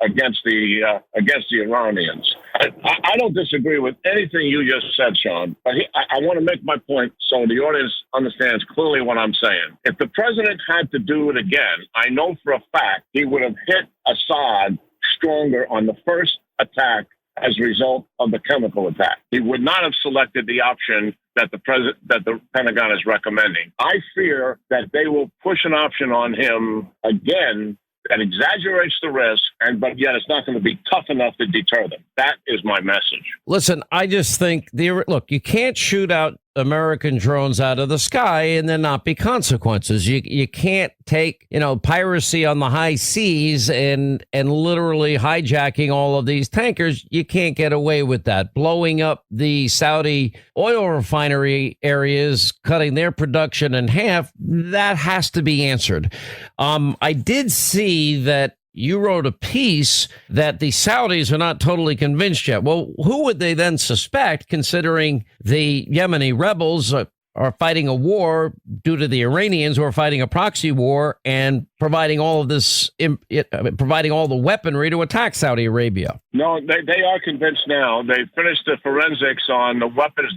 against the Iranians. I don't disagree with anything you just said, Sean, but I want to make my point so the audience understands clearly what I'm saying. If the president had to do it again, I know for a fact he would have hit Assad stronger on the first attack as a result of the chemical attack. He would not have selected the option that the Pentagon is recommending. I fear that they will push an option on him again that exaggerates the risk, but yet it's not going to be tough enough to deter them. That is my message. Listen, I just think look, you can't shoot out American drones out of the sky and there not be consequences. You can't take, piracy on the high seas and literally hijacking all of these tankers. You can't get away with that. Blowing up the Saudi oil refinery areas, cutting their production in half, that has to be answered. I did see that you wrote a piece that the Saudis are not totally convinced yet. Well, who would they then suspect, considering the Yemeni rebels are fighting a war due to the Iranians who are fighting a proxy war and providing all of this, providing all the weaponry to attack Saudi Arabia? No, they are convinced now. They finished the forensics on the weapons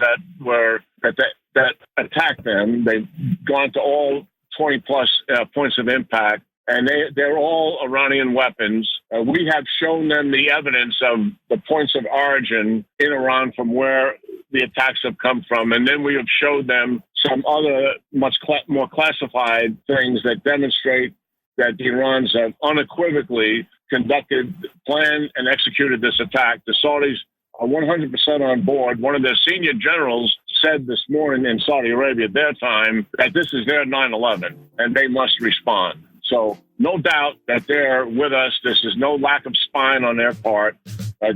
that attacked them. They've gone to all 20 plus points of impact. And they're all Iranian weapons. We have shown them the evidence of the points of origin in Iran from where the attacks have come from. And then we have showed them some other much more classified things that demonstrate that the Iranians have unequivocally planned and executed this attack. The Saudis are 100% on board. One of their senior generals said this morning in Saudi Arabia at their time that this is their 9/11 and they must respond. So no doubt that they're with us. This is no lack of spine on their part.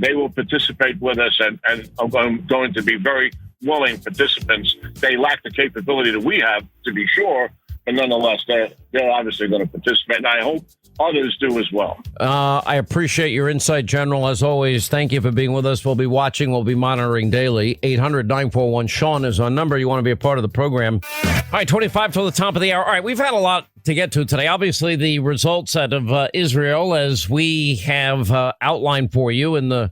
They will participate with us and are going to be very willing participants. They lack the capability that we have, to be sure, but nonetheless, they're obviously going to participate. And I hope others do as well. I appreciate your insight, General. As always, thank you for being with us. We'll be watching. We'll be monitoring daily. 800-941-SEAN is our number. You want to be a part of the program. All right, 25 till the top of the hour. All right, we've had a lot to get to today. Obviously, the results out of Israel, as we have outlined for you, and the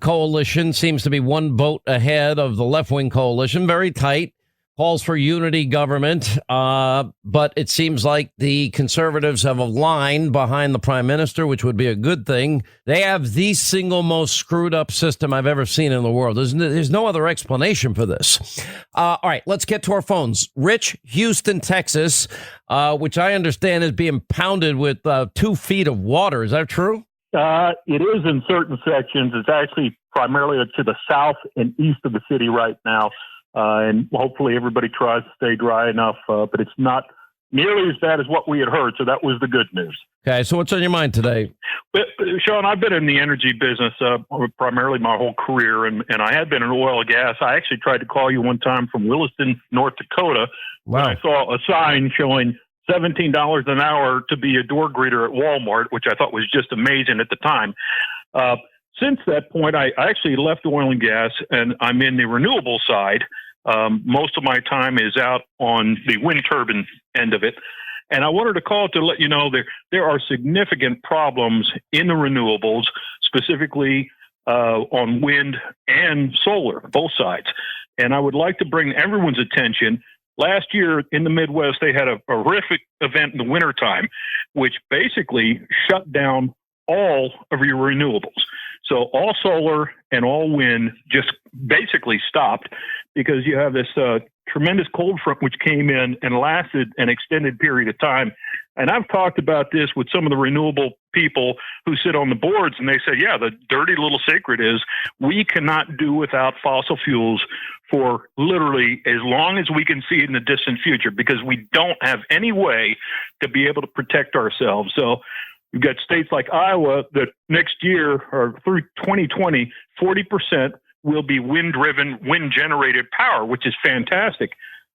coalition seems to be one vote ahead of the left-wing coalition. Very tight. Calls for unity government, but it seems like the conservatives have aligned behind the prime minister, which would be a good thing. They have the single most screwed up system I've ever seen in the world. There's no other explanation for this. All right, let's get to our phones. Rich, Houston, Texas, which I understand is being pounded with 2 feet of water. Is that true? It is in certain sections. It's actually primarily to the south and east of the city right now. And hopefully everybody tries to stay dry enough, but it's not nearly as bad as what we had heard. So that was the good news. Okay, so what's on your mind today? But, Sean, I've been in the energy business primarily my whole career, and I had been in oil and gas. I actually tried to call you one time from Williston, North Dakota, when I saw a sign showing $17 an hour to be a door greeter at Walmart, which I thought was just amazing at the time. Since that point, I actually left oil and gas, and I'm in the renewable side. Most of my time is out on the wind turbine end of it. And I wanted to call to let you know there are significant problems in the renewables, specifically on wind and solar, both sides. And I would like to bring everyone's attention. Last year in the Midwest, they had a horrific event in the wintertime, which basically shut down all of your renewables. So all solar and all wind just basically stopped because you have this tremendous cold front which came in and lasted an extended period of time. And I've talked about this with some of the renewable people who sit on the boards, and they say, yeah, the dirty little secret is we cannot do without fossil fuels for literally as long as we can see in the distant future because we don't have any way to be able to protect ourselves. So you've got states like Iowa that next year or through 2020, 40% will be wind-driven, wind-generated power, which is fantastic.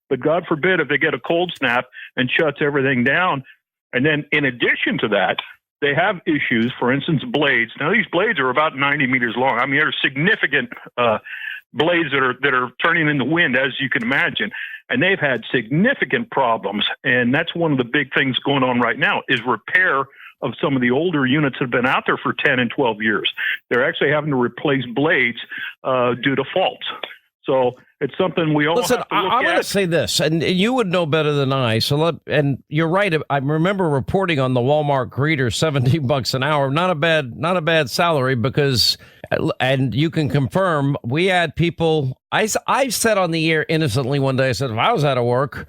But God forbid if they get a cold snap and shuts everything down. And then in addition to that, they have issues, for instance, blades. Now, these blades are about 90 meters long. I mean, they're significant blades that are turning in the wind, as you can imagine. And they've had significant problems. And that's one of the big things going on right now is repair of some of the older units that have been out there for 10 and 12 years. They're actually having to replace blades due to faults. So it's something we all Listen, have to look I'm going to at. say this, and you would know better than I. And you're right. I remember reporting on the Walmart greeter, $17 an hour. Not a bad salary because, and you can confirm, we had people. I said on the air innocently one day, I said, if I was out of work,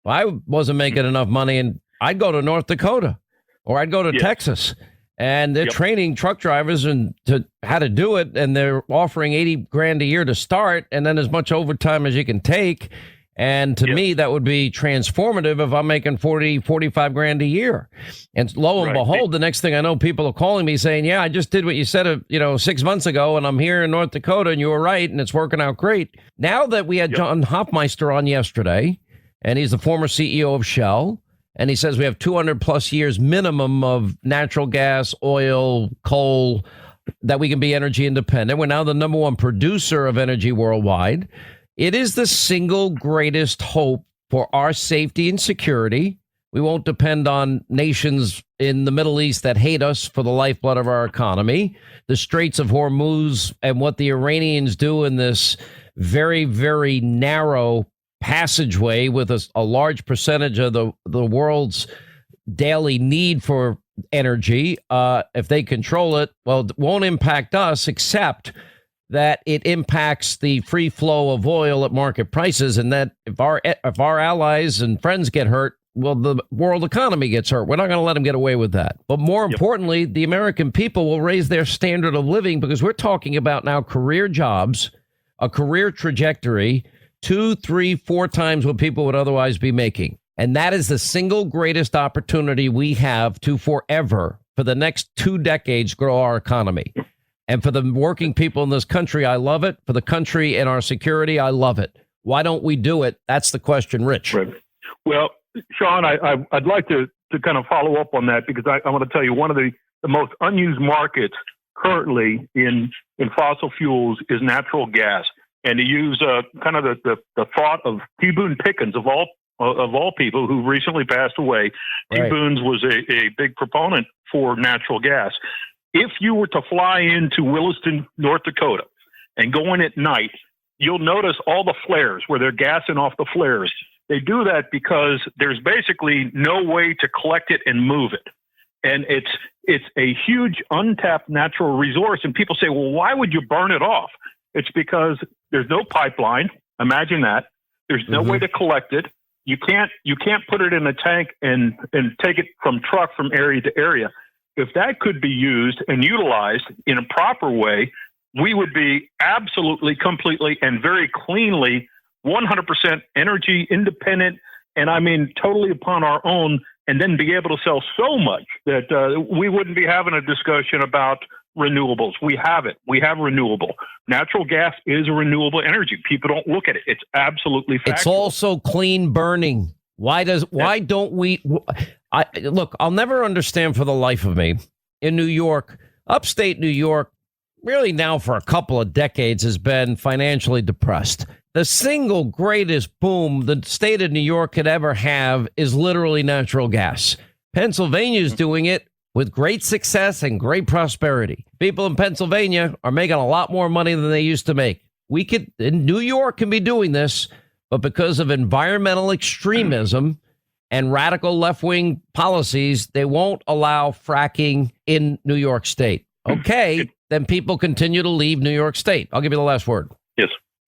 I wasn't making enough money, and I'd go to North Dakota or I'd go to Texas. And they're training truck drivers and to how to do it. And they're offering $80,000 a year to start, and then as much overtime as you can take. And to me, that would be transformative if I'm making $45,000 a year. And lo and behold, the next thing I know, people are calling me saying, yeah, I just did what you said, 6 months ago, and I'm here in North Dakota, and you were right, and it's working out great. Now that we had John Hofmeister on yesterday, and he's the former CEO of Shell, and he says we have 200 plus years minimum of natural gas, oil, coal, that we can be energy independent. We're now the number one producer of energy worldwide. It is the single greatest hope for our safety and security. We won't depend on nations in the Middle East that hate us for the lifeblood of our economy. The Straits of Hormuz and what the Iranians do in this very, very narrow passageway with a large percentage of the world's daily need for energy. If they control it, well, it won't impact us, except that it impacts the free flow of oil at market prices. And that if our allies and friends get hurt, well, the world economy gets hurt. We're not going to let them get away with that. But more importantly, the American people will raise their standard of living, because we're talking about now career jobs, a career trajectory, 2, 3, 4 times what people would otherwise be making. And that is the single greatest opportunity we have to forever, for the next 2 decades, grow our economy. And for the working people in this country, I love it. For the country and our security, I love it. Why don't we do it? That's the question, Rich. Right. Well, Sean, I'd like to kind of follow up on that, because I want to tell you, one of the most unused markets currently in fossil fuels is natural gas. And to use kind of the thought of T. Boone Pickens, of all people, who recently passed away. T. Boone's was a big proponent for natural gas. If you were to fly into Williston, North Dakota, and go in at night, you'll notice all the flares where they're gassing off the flares. They do that because there's basically no way to collect it and move it. And it's a huge untapped natural resource. And people say, well, why would you burn it off? It's because there's no pipeline. Imagine that. There's no way to collect it. You can't put it in a tank and take it from truck from area to area. If that could be used and utilized in a proper way, we would be absolutely, completely, and very cleanly 100% energy independent, and I mean totally upon our own, and then be able to sell so much that we wouldn't be having a discussion about renewables. We have it. We have renewable. Natural gas is a renewable energy. People don't look at it. It's absolutely factual. It's also clean burning. Why don't we? Look, I'll never understand for the life of me. In New York, upstate New York, really now for a couple of decades has been financially depressed. The single greatest boom the state of New York could ever have is literally natural gas. Pennsylvania's doing it with great success and great prosperity. People in Pennsylvania are making a lot more money than they used to make. New York can be doing this, but because of environmental extremism and radical left-wing policies, they won't allow fracking in New York State. Okay, then people continue to leave New York State. I'll give you the last word.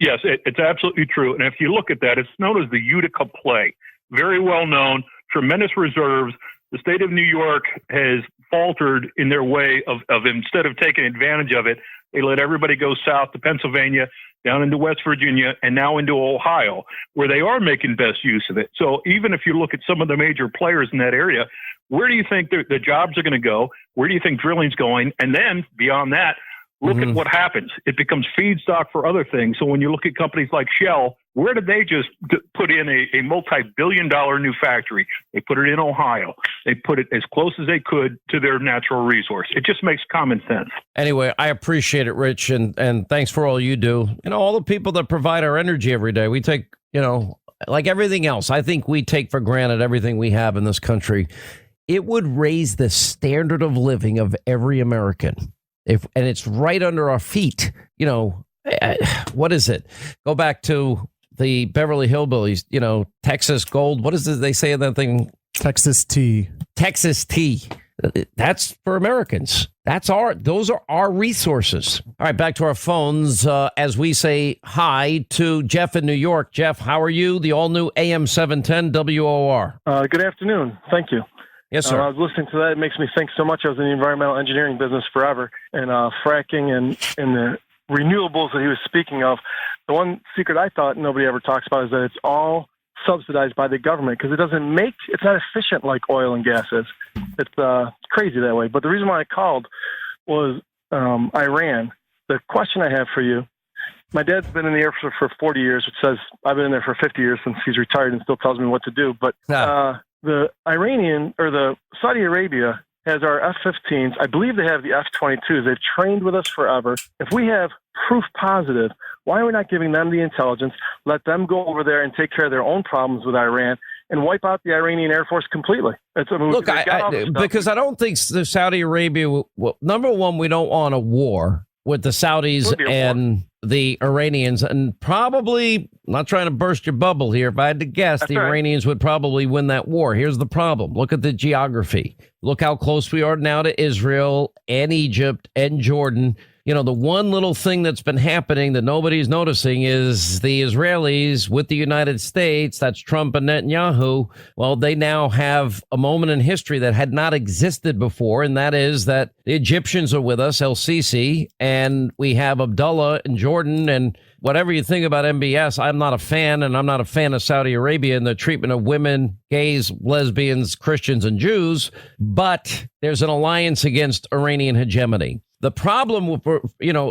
Yes, it's absolutely true. And if you look at that, it's known as the Utica play. Very well known, tremendous reserves. The state of New York has faltered in their way of instead of taking advantage of it, they let everybody go south to Pennsylvania, down into West Virginia, and now into Ohio, where they are making best use of it. So even if you look at some of the major players in that area, where do you think the jobs are going to go? Where do you think drilling's going? And then beyond that, look at what happens. It becomes feedstock for other things. So when you look at companies like Shell, where did they just put in a multi-billion-dollar new factory? They put it in Ohio. They put it as close as they could to their natural resource. It just makes common sense. Anyway, I appreciate it, Rich, and thanks for all you do. All the people that provide our energy every day, we take, like everything else, I think we take for granted everything we have in this country. it would raise the standard of living of every American. And it's right under our feet. You know, what is it? Go back to the Beverly Hillbillies, you know, Texas Gold. What is it they say in that thing? Texas tea. Texas tea. That's for Americans. Those are our resources. All right, back to our phones as we say hi to Jeff in New York. Jeff, how are you? The all new AM 710 WOR. Good afternoon. Thank you. Yes, sir. I was listening to that. It makes me think so much. I was in the environmental engineering business forever, and fracking and the renewables that he was speaking of. The one secret I thought nobody ever talks about is that it's all subsidized by the government because it's not efficient like oil and gas is. It's crazy that way. But the reason why I called was Iran. The question I have for you, my dad's been in the Air Force for 40 years, which says I've been in there for 50 years since he's retired and still tells me what to do. But the Iranian or the Saudi Arabia has our F-15s. I believe they have the F-22s. They've trained with us forever. If we have proof positive, why are we not giving them the intelligence? Let them go over there and take care of their own problems with Iran and wipe out the Iranian Air Force completely. Because I don't think the Saudi Arabia, number one, we don't want a war with the Saudis and the Iranians, and probably, not trying to burst your bubble here, if I had to guess, the Iranians would probably win that war. Here's the problem. Look at the geography. Look how close we are now to Israel and Egypt and Jordan. You know, the one little thing that's been happening that nobody's noticing is the Israelis with the United States, that's Trump and Netanyahu. Well, they now have a moment in history that had not existed before, and that is that the Egyptians are with us, El-Sisi, and we have Abdullah in Jordan. And whatever you think about MBS, I'm not a fan, and I'm not a fan of Saudi Arabia and the treatment of women, gays, lesbians, Christians, and Jews. But there's an alliance against Iranian hegemony. The problem with,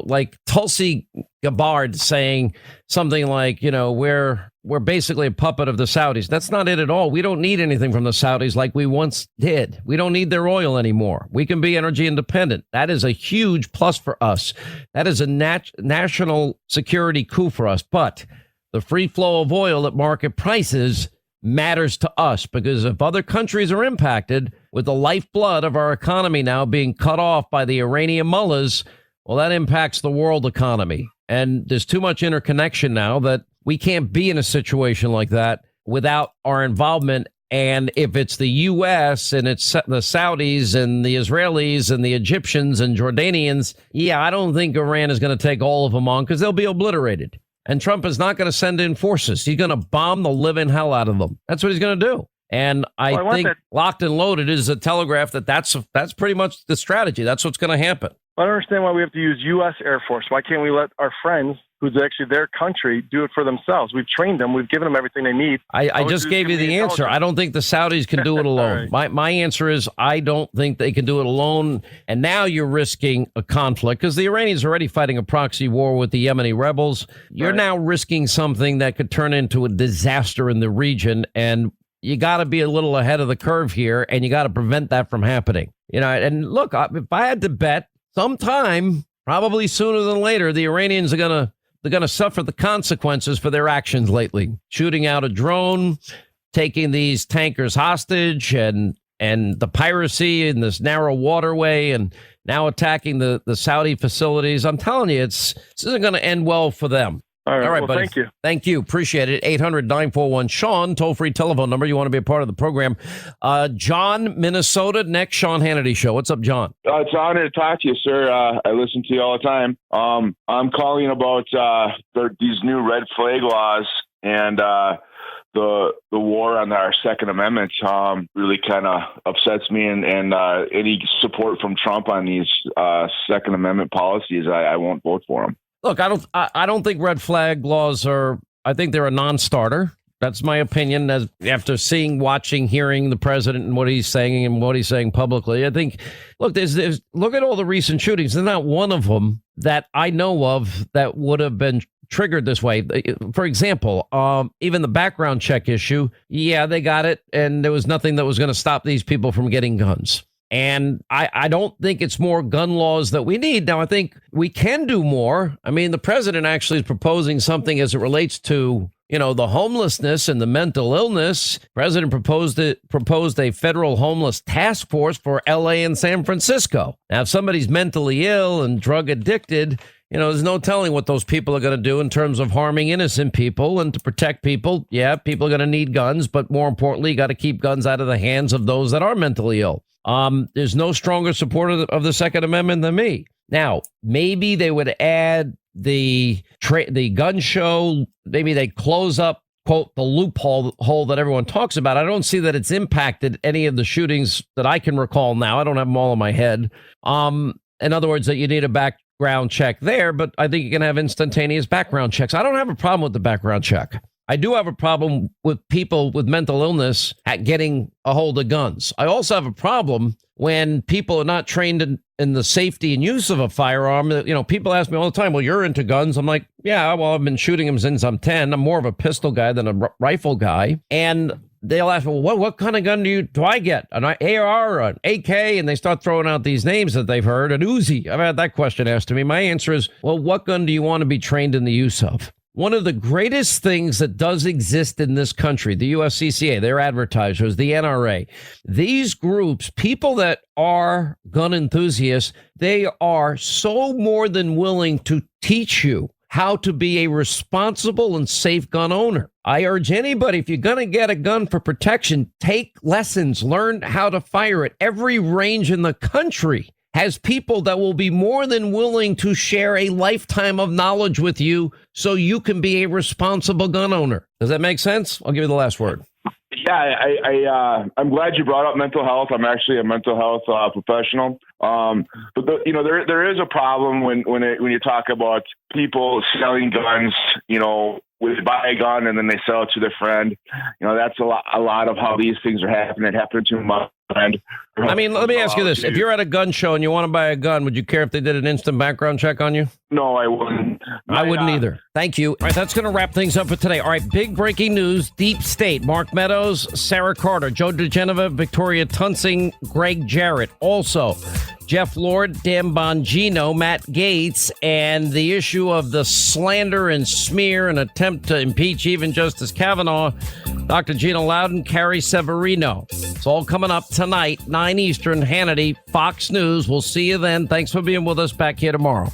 like Tulsi Gabbard saying something like, we're basically a puppet of the Saudis. That's not it at all. We don't need anything from the Saudis like we once did. We don't need their oil anymore. We can be energy independent. That is a huge plus for us. That is a national security coup for us. But the free flow of oil at market prices matters to us, because if other countries are impacted with the lifeblood of our economy now being cut off by the Iranian mullahs, well, that impacts the world economy. And there's too much interconnection now that we can't be in a situation like that without our involvement. And if it's the U.S. and it's the Saudis and the Israelis and the Egyptians and Jordanians, I don't think Iran is going to take all of them on, because they'll be obliterated. And Trump is not going to send in forces. He's going to bomb the living hell out of them. That's what he's going to do. And I think locked and loaded is a telegraph that's pretty much the strategy. That's what's going to happen. I don't understand why we have to use U.S. Air Force. Why can't we let our friends, who's actually their country, do it for themselves? We've trained them. We've given them everything they need. I just gave you the answer. I don't think the Saudis can do it alone. Right. My answer is I don't think they can do it alone. And now you're risking a conflict, because the Iranians are already fighting a proxy war with the Yemeni rebels. You're now risking something that could turn into a disaster in the region. And you got to be a little ahead of the curve here, and you got to prevent that from happening. And look, if I had to bet, sometime, probably sooner than later, the Iranians are going to suffer the consequences for their actions lately. Shooting out a drone, taking these tankers hostage, and the piracy in this narrow waterway, and now attacking the Saudi facilities. I'm telling you, this isn't going to end well for them. All right, well, buddy. thank you. Thank you. Appreciate it. 800-941-SEAN, toll-free telephone number. You want to be a part of the program. John, Minnesota, next Sean Hannity Show. What's up, John? It's an honor to talk to you, sir. I listen to you all the time. I'm calling about these new red flag laws and the war on our Second Amendment. Really kind of upsets me, and any support from Trump on these Second Amendment policies, I won't vote for them. Look, I don't think red flag laws I think they're a non-starter. That's my opinion. After watching, hearing the president and what he's saying and what he's saying publicly, I think, look, look at all the recent shootings. There's not one of them that I know of that would have been triggered this way. For example, even the background check issue. Yeah, they got it, and there was nothing that was going to stop these people from getting guns. And I don't think it's more gun laws that we need. Now, I think we can do more. I mean, the president actually is proposing something as it relates to the homelessness and the mental illness. President proposed a federal homeless task force for L.A. and San Francisco. Now, if somebody's mentally ill and drug addicted, there's no telling what those people are going to do in terms of harming innocent people. And to protect people, people are going to need guns. But more importantly, you got to keep guns out of the hands of those that are mentally ill. There's no stronger supporter of the Second Amendment than me. Now, maybe they would add the gun show. Maybe they close up, quote, the loophole that everyone talks about. I don't see that it's impacted any of the shootings that I can recall now. I don't have them all in my head. In other words, that you need a background check there, but I think you can have instantaneous background checks. I don't have a problem with the background check. I do have a problem with people with mental illness at getting a hold of guns. I also have a problem when people are not trained in the safety and use of a firearm. People ask me all the time, well, you're into guns. I'm like, yeah, well, I've been shooting them since I'm 10. I'm more of a pistol guy than a rifle guy. And they'll ask, well, what kind of gun do I get? An AR or an AK? And they start throwing out these names that they've heard. An Uzi. I've had that question asked to me. My answer is, well, what gun do you want to be trained in the use of? One of the greatest things that does exist in this country, the USCCA, their advertisers, the NRA, these groups, people that are gun enthusiasts, they are so more than willing to teach you how to be a responsible and safe gun owner. I urge anybody, if you're going to get a gun for protection, take lessons, learn how to fire it. Every range in the country has people that will be more than willing to share a lifetime of knowledge with you so you can be a responsible gun owner. Does that make sense? I'll give you the last word. Yeah, I'm glad you brought up mental health. I'm actually a mental health professional. But there is a problem when you talk about people selling guns, they buy a gun and then they sell it to their friend. That's a lot of how these things are happening. It happened to my friend. I mean, let me ask you this. If you're at a gun show and you want to buy a gun, would you care if they did an instant background check on you? No, I wouldn't. I wouldn't either. Thank you. All right, that's going to wrap things up for today. All right, big breaking news. Deep State, Mark Meadows, Sarah Carter, Joe DeGeneva, Victoria Tunsing, Greg Jarrett. Also, Jeff Lord, Dan Bongino, Matt Gaetz, and the issue of the slander and smear and attempt to impeach even Justice Kavanaugh, Dr. Gina Loudon, Carrie Severino. It's all coming up tonight, 9 Eastern, Hannity, Fox News. We'll see you then. Thanks for being with us. Back here tomorrow.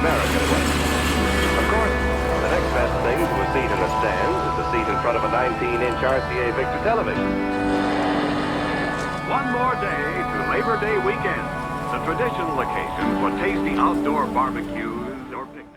American way. Of course, the next best thing to a seat in the stands is a seat in front of a 19-inch RCA Victor television. One more day to Labor Day weekend, the traditional occasion for tasty outdoor barbecues or picnics.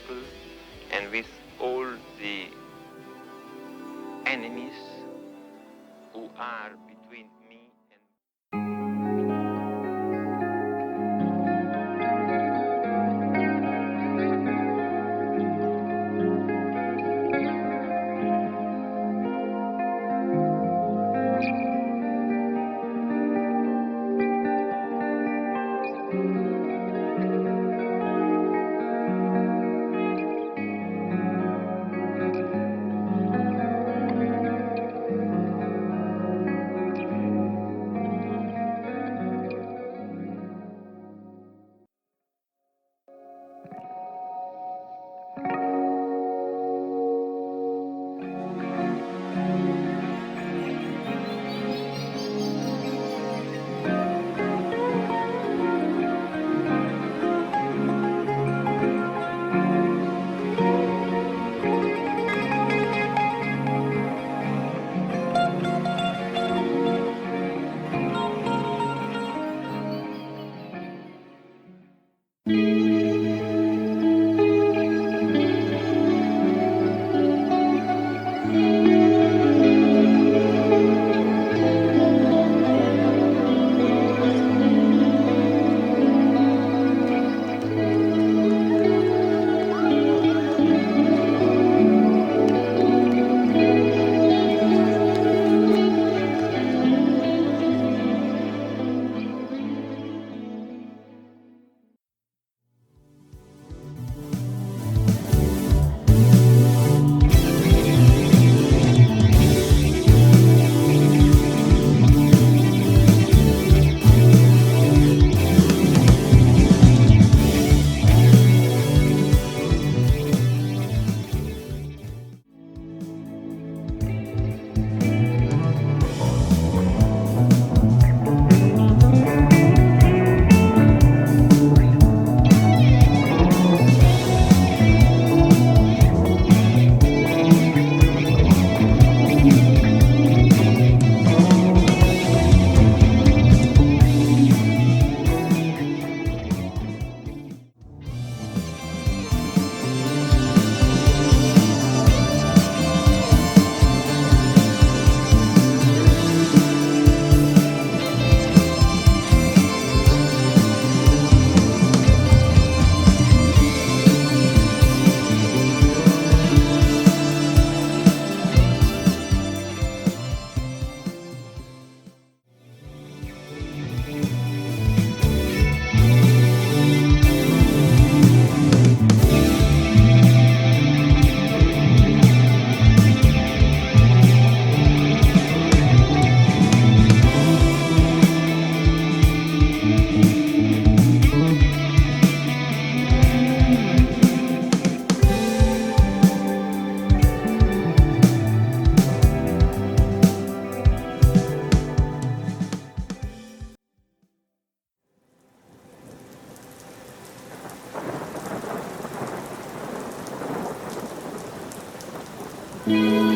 people and with all the enemies who are between me and Thank you.